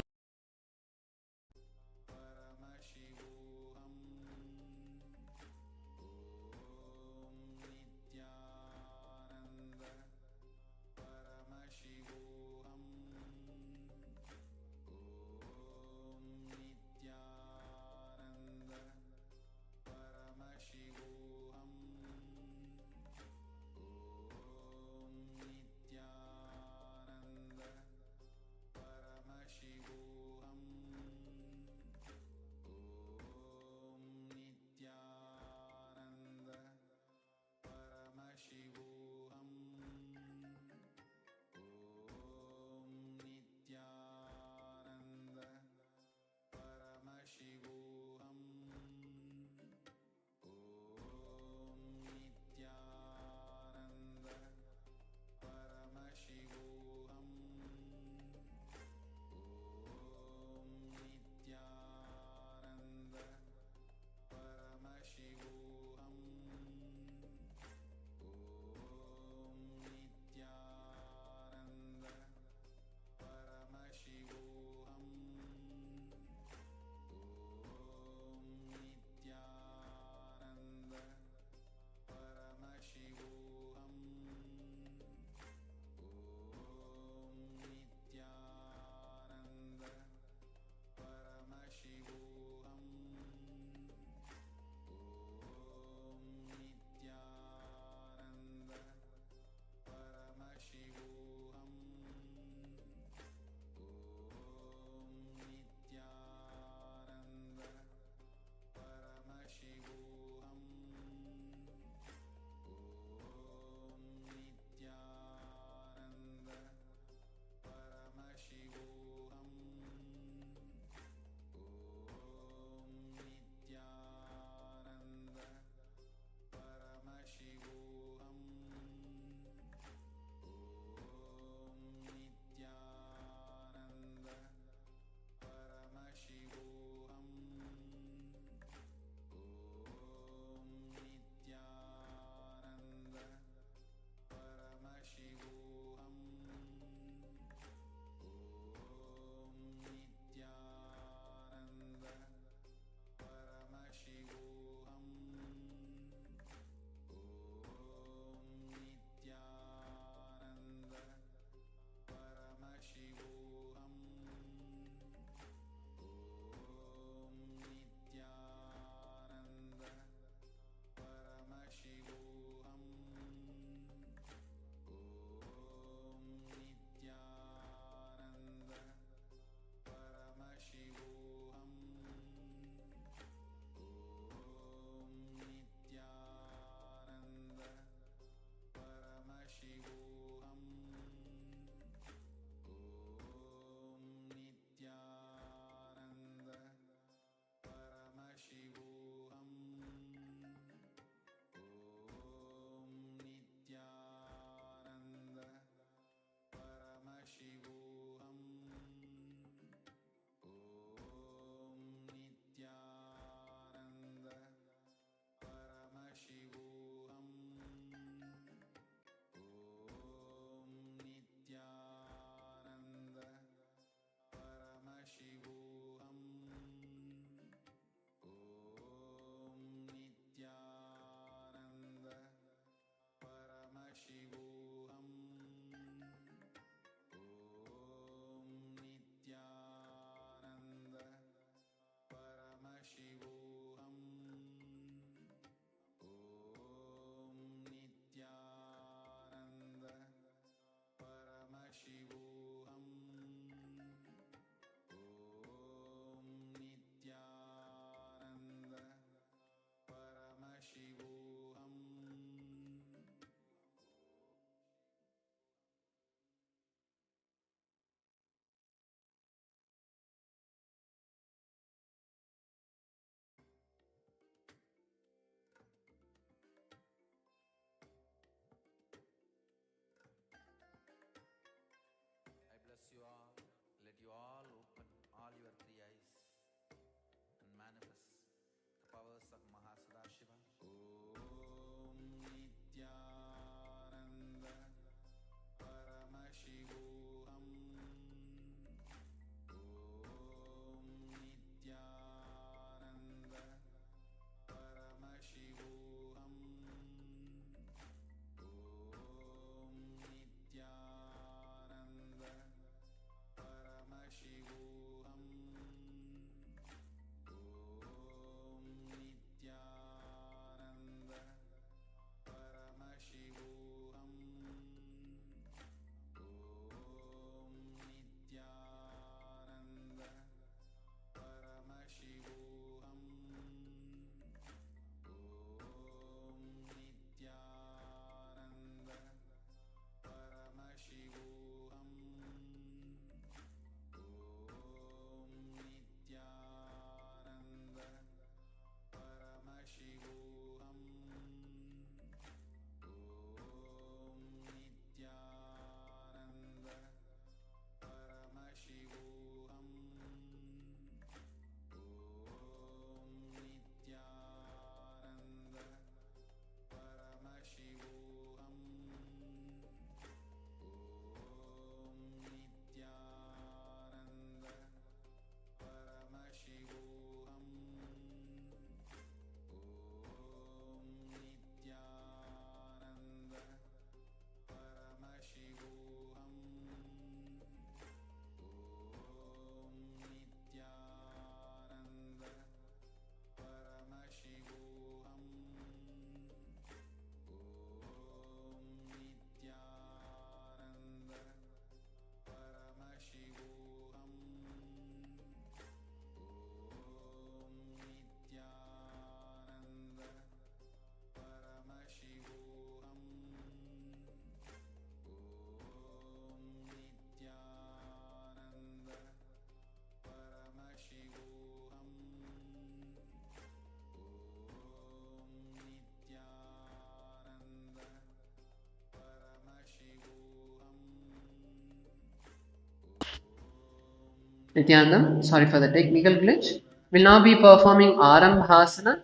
Nithyananda, sorry for the technical glitch. We'll now be performing Arambhasana.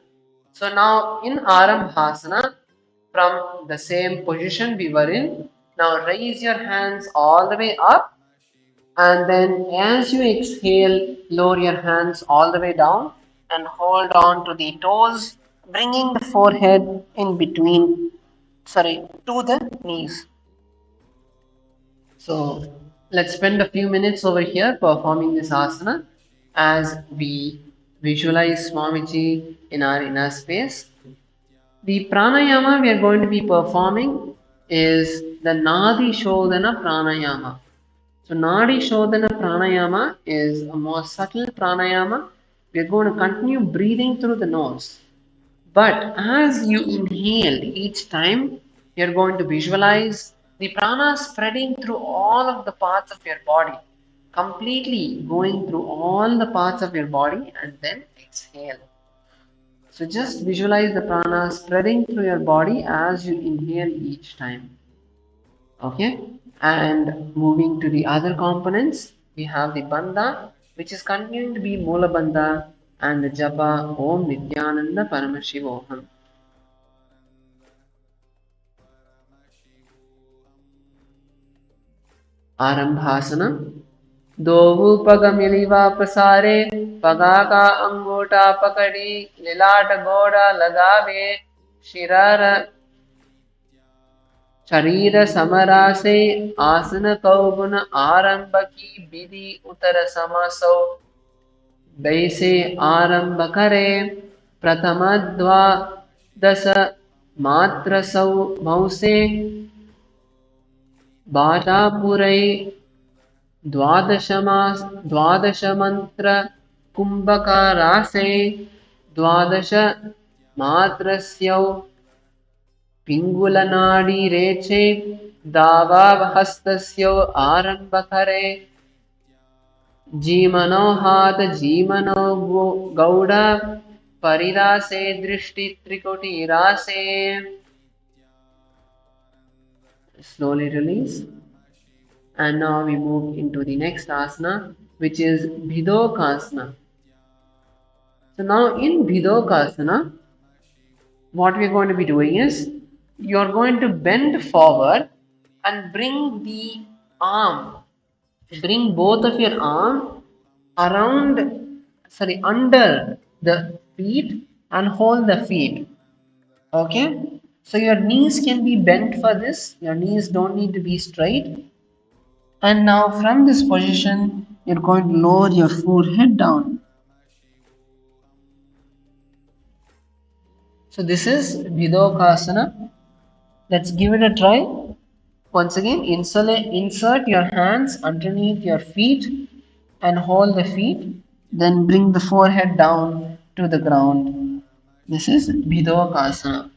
So now in Arambhasana, from the same position we were in, now raise your hands all the way up, and then as you exhale, lower your hands all the way down and hold on to the toes, bringing the forehead in between, to the knees. So let's spend a few minutes over here performing this asana as we visualize Swamiji in our inner space. The pranayama we are going to be performing is the Nadi Shodhana pranayama. So Nadi Shodhana pranayama is a more subtle pranayama. We are going to continue breathing through the nose. But as you inhale each time, you're going to visualize the prana spreading through all of the parts of your body, completely going through all the parts of your body, and then exhale. So just visualize the prana spreading through your body as you inhale each time. Okay? And moving to the other components, we have the bandha, which is continuing to be Mula bandha, and the japa Om Nithyananda Paramashivam. आरंभासना दो पग मिलिवा पसारे पगा का अंगूठा पकड़ी लिलाट गोड़ा लगावे शरीर समरासे आसन कौगुन आरंभ की विधि उतर समासो वैसे आरंभ करे प्रथम द्वादश मात्र सौ मौसे बाटापुरै द्वादश मंत्र कुंभकारासे द्वादश मात्रस्यौ पिंगुलनाडी रेचे दावाहस्तस्यो आरंभ करे जीमनो हाथ जीमनो गौड़ परिरासे दृष्टि त्रिकुटिरासे. Slowly release. And now we move into the next asana, which is Bhidokasana. So now in Bhidokasana, what we're going to be doing is, you're going to bend forward and bring both of your arm under the feet and hold the feet. Okay? So your knees can be bent for this. Your knees don't need to be straight. And now from this position, you're going to lower your forehead down. So this is Bhidokasana. Let's give it a try. Once again, insert your hands underneath your feet and hold the feet. Then bring the forehead down to the ground. This is Bhidokasana.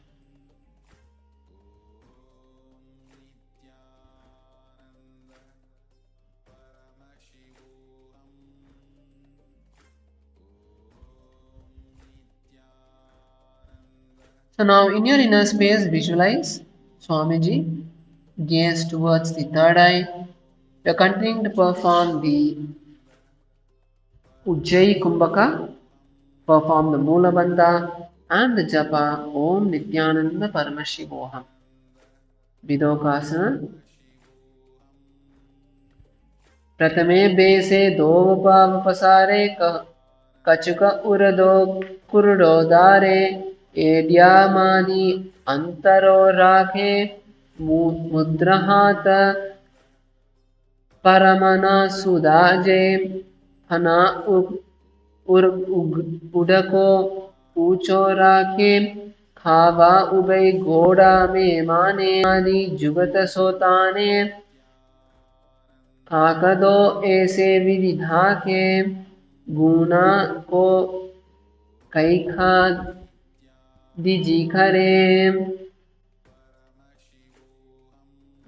So now in your inner space, visualize Swamiji, gaze towards the third eye. We are continuing to perform the Ujjayi Kumbhaka, perform the Mula Bandha and the Japa Om Nithyananda Paramashivam. Bhidokasana. प्रथमे बेसे दो पाव पसारे कचुक उरदो कुरडो दारे एड्यामानी अंतरो राखे मुद्रहात परमना सुदाजे फना उडको ऊंचो राखे खावा ube घोड़ा में माने आदि जुगत सोताने काकदो ऐसे विविधा के गुना को कई खा दीजी खरे.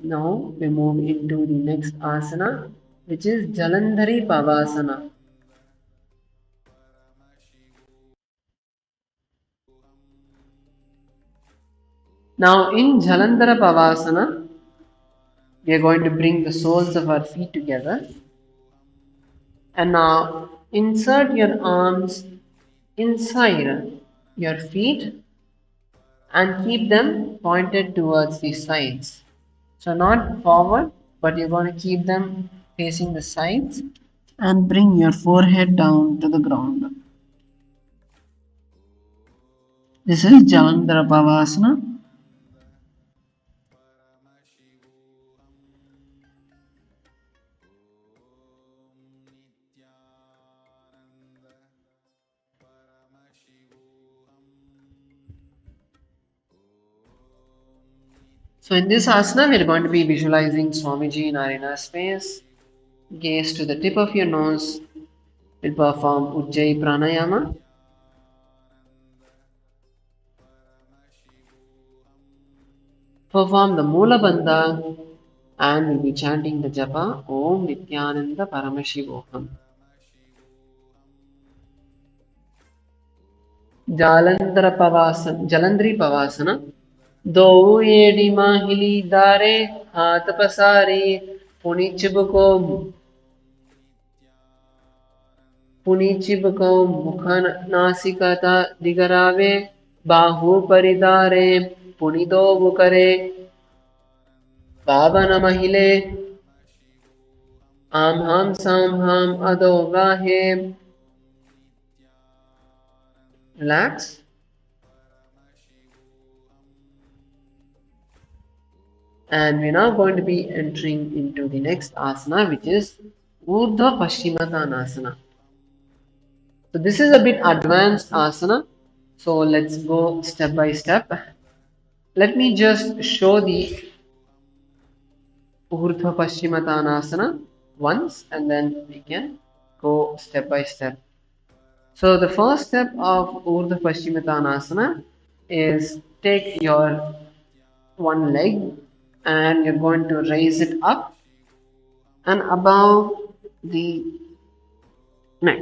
Now we move into the next asana, which is Jalandhari Pavasana. Now in Jalandhara Pavasana, we are going to bring the soles of our feet together. And now insert your arms inside your feet and keep them pointed towards the sides. So not forward, but you're going to keep them facing the sides and bring your forehead down to the ground. This is Jalandhara Pavasana. So in this asana, we're going to be visualizing Swamiji in our inner space. Gaze to the tip of your nose. We'll perform Ujjayi pranayama. Perform the Mula Bandha and we'll be chanting the japa Om Nithyananda Paramashivoham. Jalandhri Pavasana. दो AD माहिली दारे हाथ पसारे पुनि चिबको मुखन नासिकता दिगरावे बाहु परिदारे पुनि दो करे पावन महिले आम हम साम हम अदो गाहे. Relax. And we're now going to be entering into the next asana, which is Urdhva Paschimottanasana. So this is a bit advanced asana. So let's go step by step. Let me just show the Urdhva Paschimottanasana once and then we can go step by step. So the first step of Urdhva Paschimottanasana is take your one leg and you're going to raise it up and above the neck,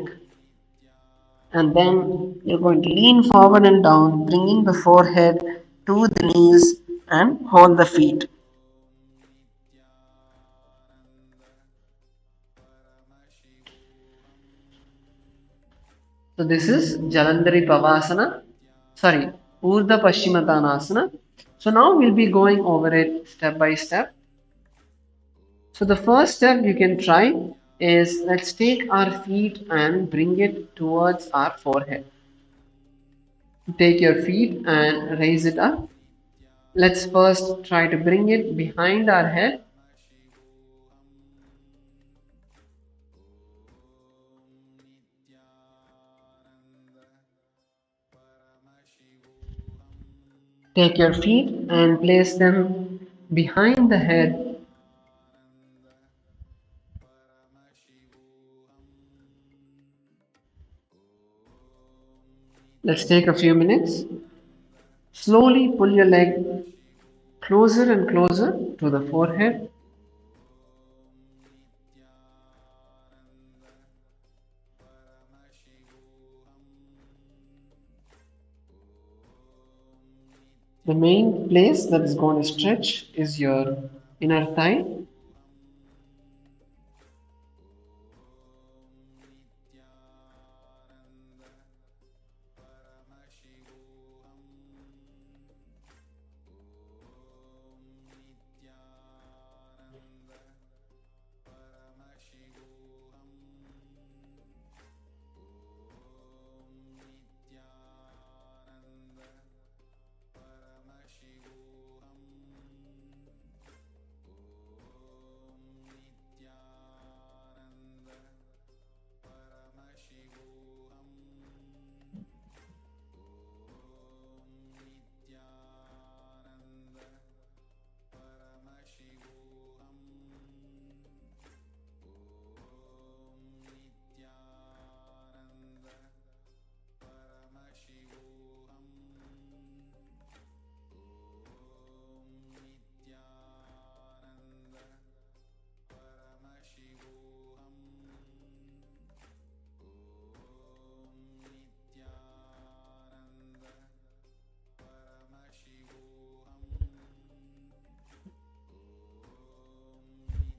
and then you're going to lean forward and down, bringing the forehead to the knees and hold the feet. So this is Jalandhari Pavasana, Urdhva Paschimottanasana. So now we'll be going over it step by step. So the first step you can try is, let's take our feet and bring it towards our forehead. Take your feet and raise it up. Let's first try to bring it behind our head. Take your feet and place them behind the head. Let's take a few minutes. Slowly pull your leg closer and closer to the forehead. The main place that is going to stretch is your inner thigh.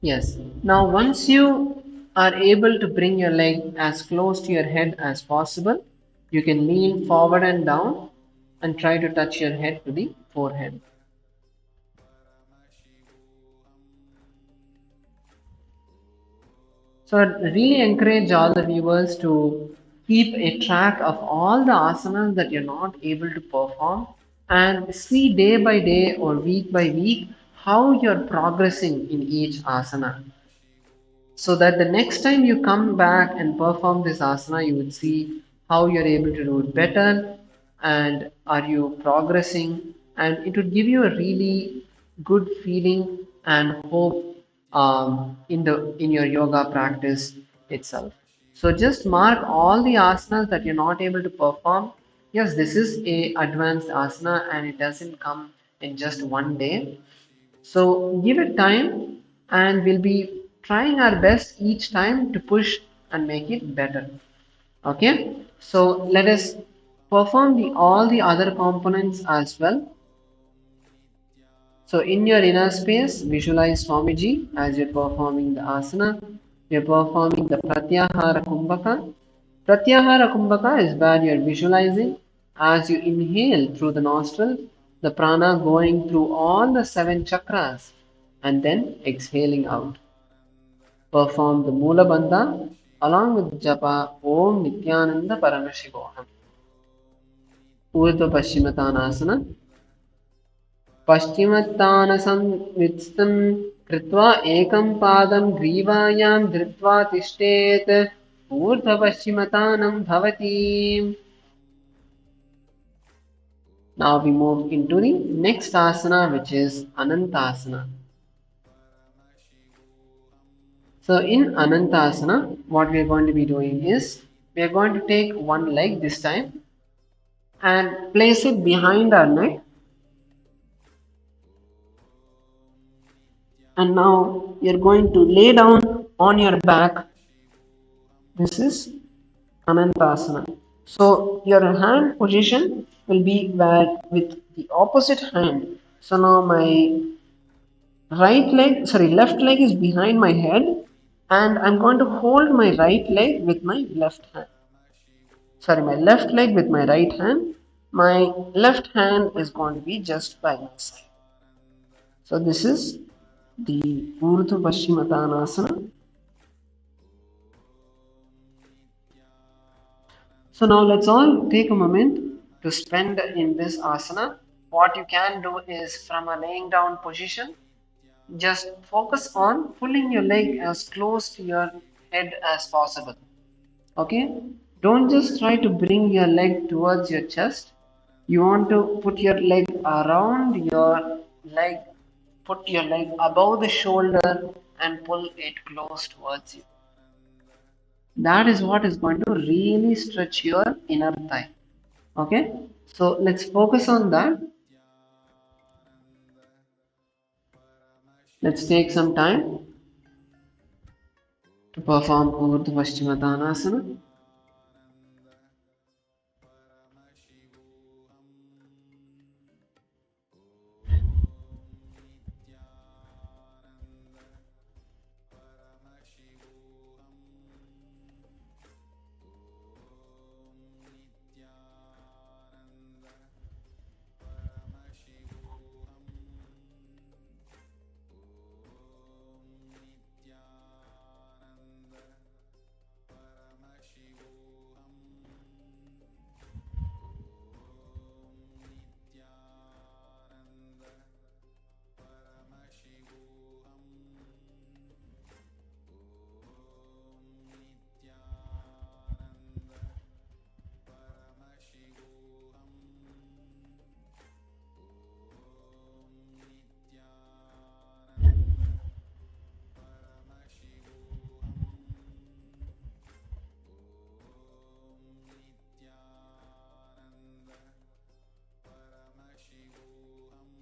Yes. Now once you are able to bring your leg as close to your head as possible, you can lean forward and down and try to touch your head to the forehead. So I really encourage all the viewers to keep a track of all the asanas that you're not able to perform and see day by day or week by week how you're progressing in each asana. So that the next time you come back and perform this asana, you would see how you're able to do it better and are you progressing, and it would give you a really good feeling and hope in your yoga practice itself. So just mark all the asanas that you're not able to perform. Yes, this is a advanced asana and it doesn't come in just one day. So give it time and we'll be trying our best each time to push and make it better. Okay, so let us perform all the other components as well. So in your inner space, visualize Swamiji as you're performing the asana. You're performing the Pratyahara Kumbhaka. Pratyahara Kumbhaka is where you're visualizing as you inhale through the nostril, the prana going through all the 7 chakras and then exhaling out. Perform the Mula Bandha along with Japa Om Nithyananda Paramashivam. Urdhva Paschimottanasana. पश्चिमत्तानसंवित्तं कृत्वा एकं पादं ग्रीवायां धृत्वा तिष्ठेत् ऊर्ध्वपश्चिमतानं भवति. Now we move into the next asana, which is Anantasana. So in Anantasana, what we are going to be doing is we are going to take one leg this time and place it behind our neck. And now you're going to lay down on your back. This is Anantasana. So your hand position will be where with the opposite hand. So now my left leg is behind my head and I'm going to hold my right leg with my left hand. My left leg with my right hand. My left hand is going to be just by my side. So this is the Urdhva Paschimottanasana. So now let's all take a moment to spend in this asana. What you can do is from a laying down position, just focus on pulling your leg as close to your head as possible. Okay? Don't just try to bring your leg towards your chest. You want to put your leg around your leg, put your leg above the shoulder and pull it close towards you. That is what is going to really stretch your inner thigh. Okay, so let's focus on that. Let's take some time to perform Urdhva Paschimottanasana.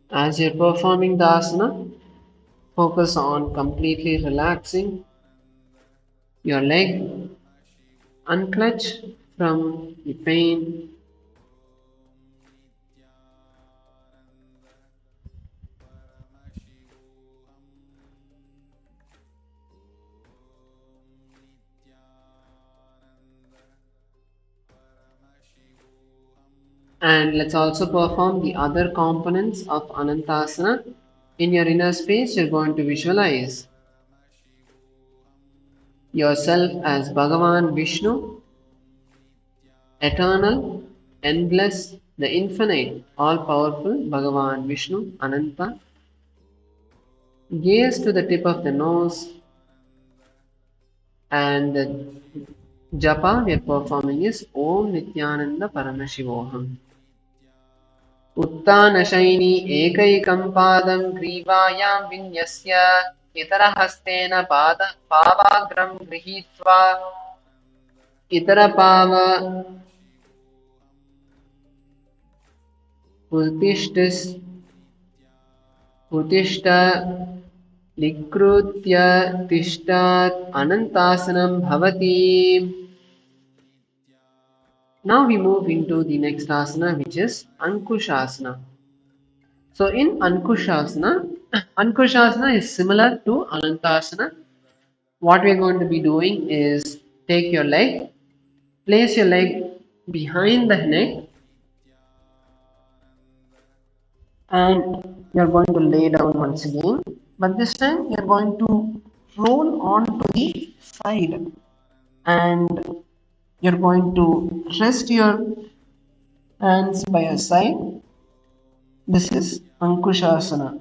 As you're performing the asana, focus on completely relaxing your leg, unclench from the pain. And let's also perform the other components of Anantasana. In your inner space, you're going to visualize yourself as Bhagavan Vishnu, eternal, endless, the infinite, all powerful Bhagavan Vishnu, Ananta. Gaze to the tip of the nose, and the japa we are performing is Om Nithyananda Paramashivoham. उत्तानशैनी एकैकं पादं ग्रीवायां विन्यस्य इतरहस्तेन पावाग्रं गृहीत्वा इतरपाव उत्तिष्ठ निकृत्य तिष्ठात् अनन्तासनं भवति. Now we move into the next asana, which is Ankushasana. So in Ankushasana is similar to Anantasana. What we are going to be doing is take your leg, place your leg behind the neck, and you are going to lay down once again. But this time you are going to roll onto the side, and you're going to rest your hands by your side. This is Ankushasana.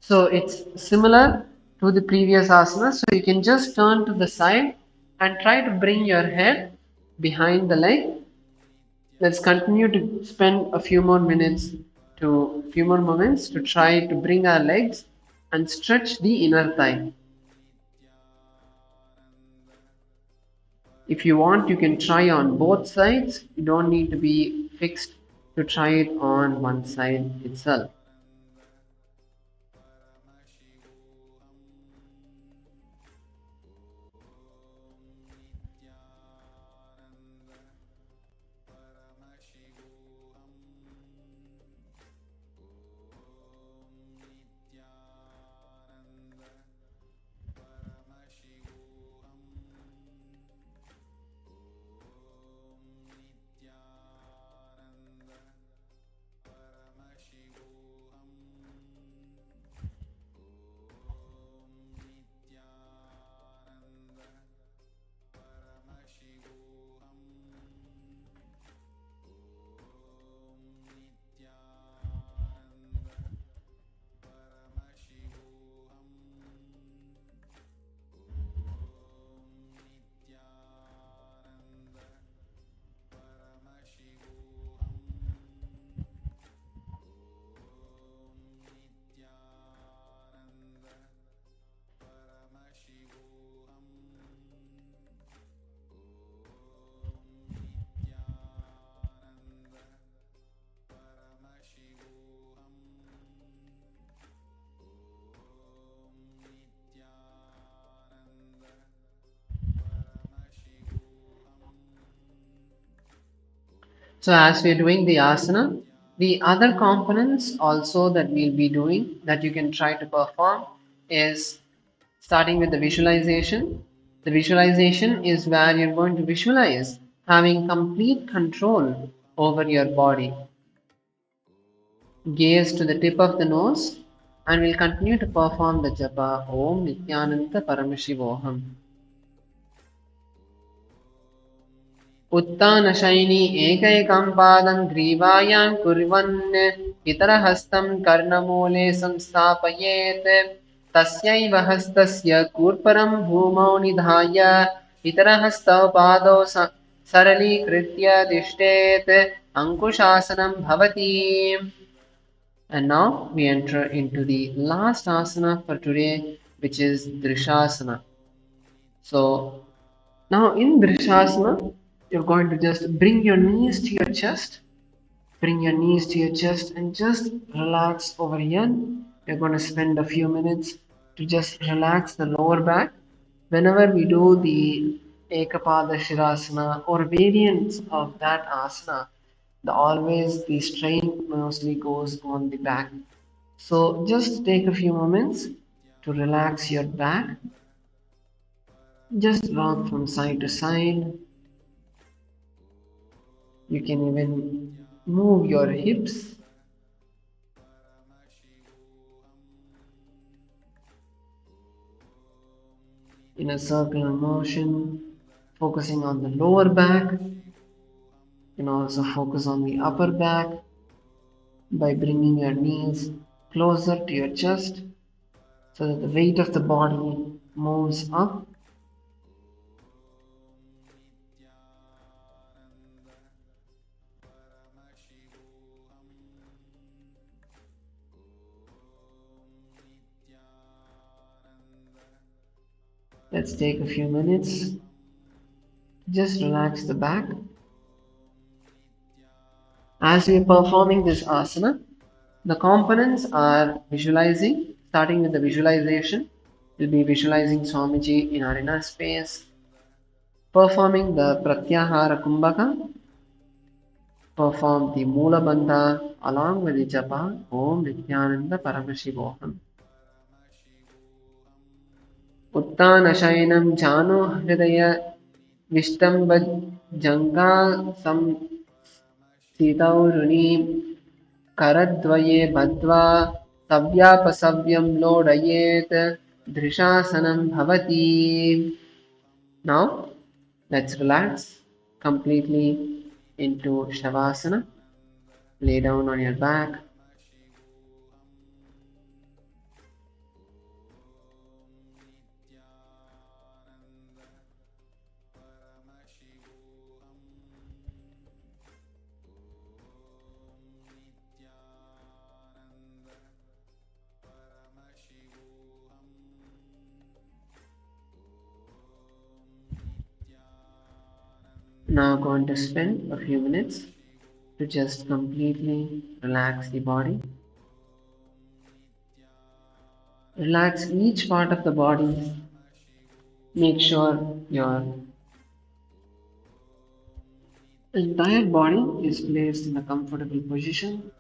So it's similar to the previous asana. So you can just turn to the side and try to bring your head behind the leg. Let's continue to spend a few more moments to try to bring our legs and stretch the inner thigh. If you want, you can try on both sides. You don't need to be fixed to try it on one side itself. So as we are doing the asana, the other components also that we'll be doing that you can try to perform is starting with the visualization. The visualization is where you're going to visualize having complete control over your body. Gaze to the tip of the nose, and we'll continue to perform the japa Om Nithyananda Paramashivoham. उत्तानशैनी एकैकं पादं ग्रीवायां कुर्वन् इतरहस्तं कर्णमूले संस्थापयेत् तस्यैव हस्तस्य कूर्परं भूमौ निधाय इतरहस्तौ पादौ सरलीकृत्य तिष्ठेत् अंकुशासनं भवति. And now we enter into the last asana for today, which is Drishasana. So now in Drishasana, you're going to just bring your knees to your chest. Bring your knees to your chest and just relax over here. You're going to spend a few minutes to just relax the lower back. Whenever we do the Ekapada Shirasana or variants of that asana, the strain mostly goes on the back. So just take a few moments to relax your back. Just rock from side to side. You can even move your hips in a circular motion, focusing on the lower back. You can also focus on the upper back by bringing your knees closer to your chest so that the weight of the body moves up. Let's take a few minutes. Just relax the back. As we are performing this asana, the components are visualizing, starting with the visualization. We'll be visualizing Swamiji in our inner space, performing the Pratyahara Kumbhaka, perform the Mula Bandha along with the Japa Om Nithyananda Paramashivoham. Uttana Shainam Jano Hridaya Vishtamba Janga Sam Sitauruni Karadvaye Badva Savyapasavya Lodayet Drishasanam Bhavati. Now, let's relax completely into Shavasana. Lay down on your back. Now going to spend a few minutes to just completely relax the body. Relax each part of the body. Make sure your entire body is placed in a comfortable position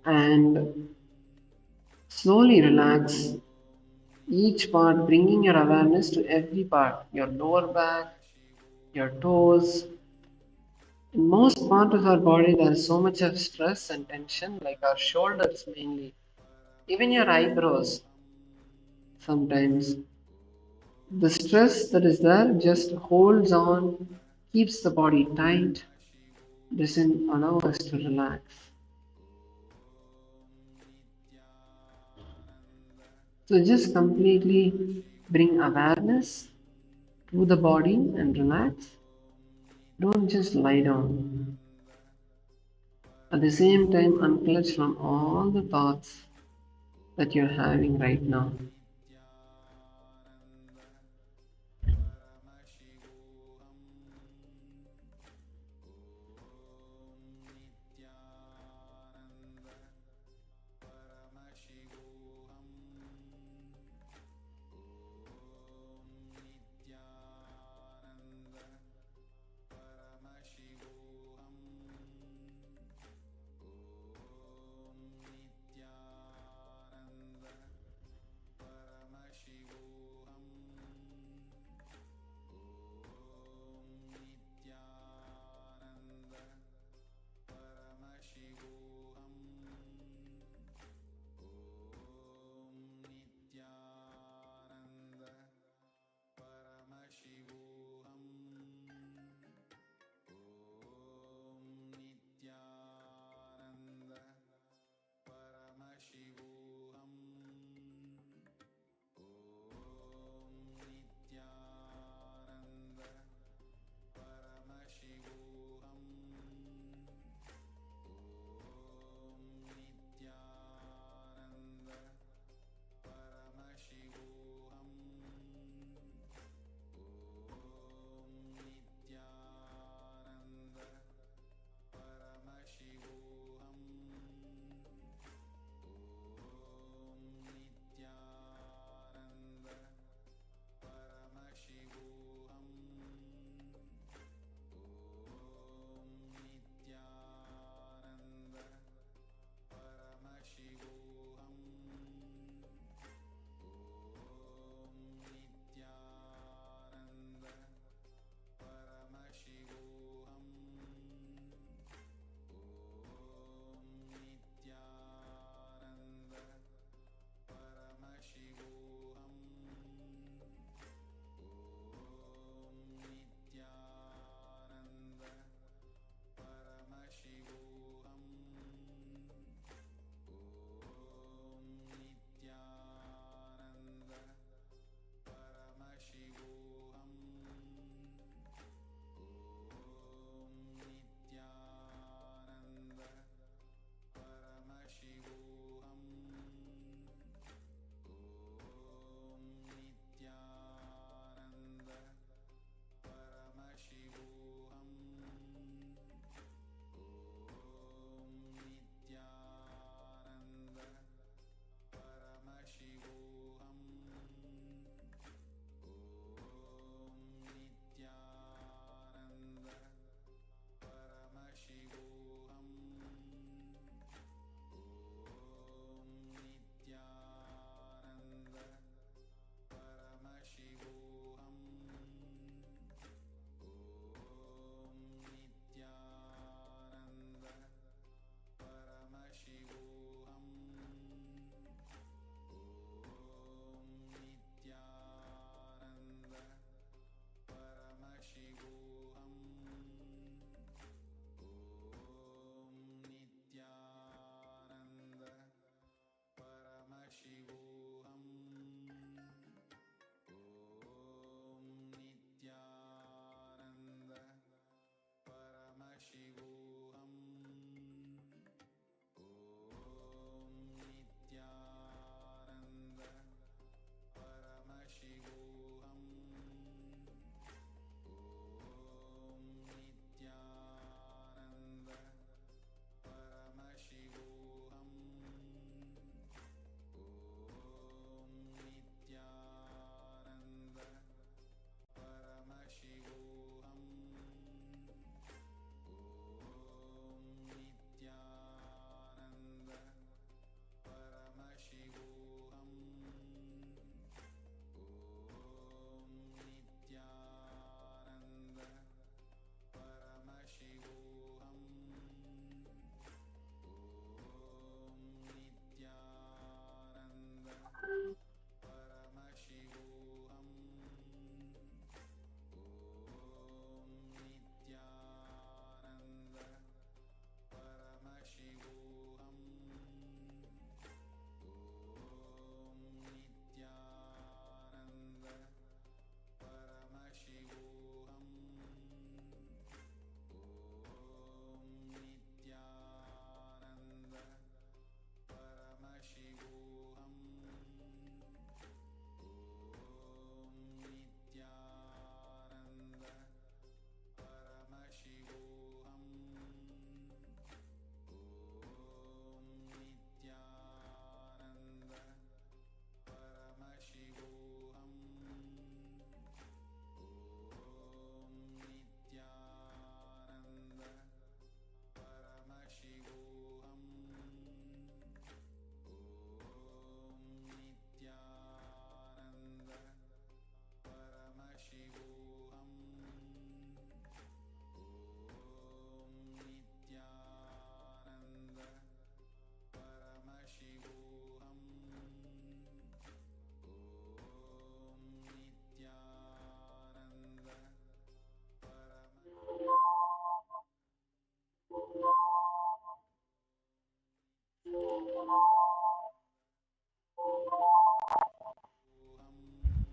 and slowly relax each part, bringing your awareness to every part, your lower back, your toes. In most parts of our body, there is so much of stress and tension, like our shoulders mainly, even your eyebrows. Sometimes the stress that is there just holds on, keeps the body tight, doesn't allow us to relax. So just completely bring awareness to the body and relax. Don't just lie down. At the same time, unclutch from all the thoughts that you're having right now.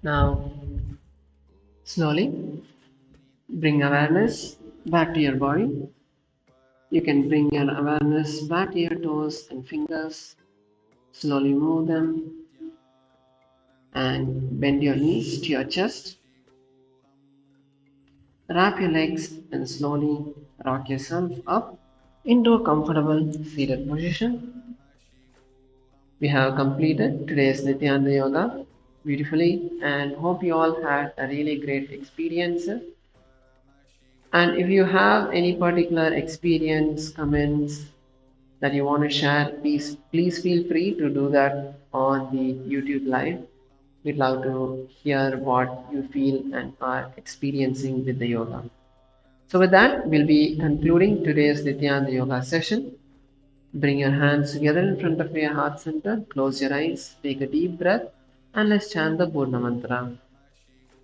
Now, slowly bring awareness back to your body. You can bring your awareness back to your toes and fingers. Slowly move them and bend your knees to your chest. Wrap your legs and slowly rock yourself up into a comfortable seated position. We have completed today's Nithyananda Yoga beautifully and hope you all had a really great experience. And if you have any particular experience, comments that you want to share, please feel free to do that on the YouTube live. We'd love to hear what you feel and are experiencing with the yoga. So with that, we'll be concluding today's Nithyananda Yoga session. Bring your hands together in front of your heart center, close your eyes, take a deep breath, and let's chant the Purna Mantra.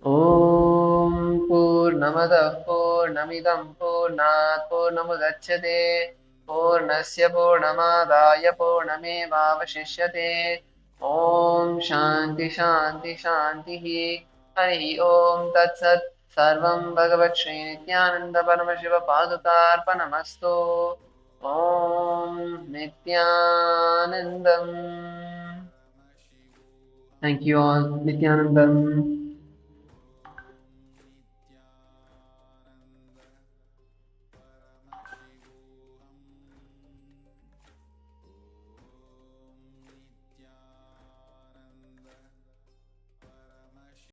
Om Purnamada Purnamidam Purnat Purnamudachyate Purnasya Purnamadaya Purnamevavashishyate Om Shanti Shanti Shanti Hari Om Tat Sat Sarvam Bhagavat Shri Nithyananda Paramashiva Padukarpanamastu Om Nithyanandam. Thank you all. Nithyanandam.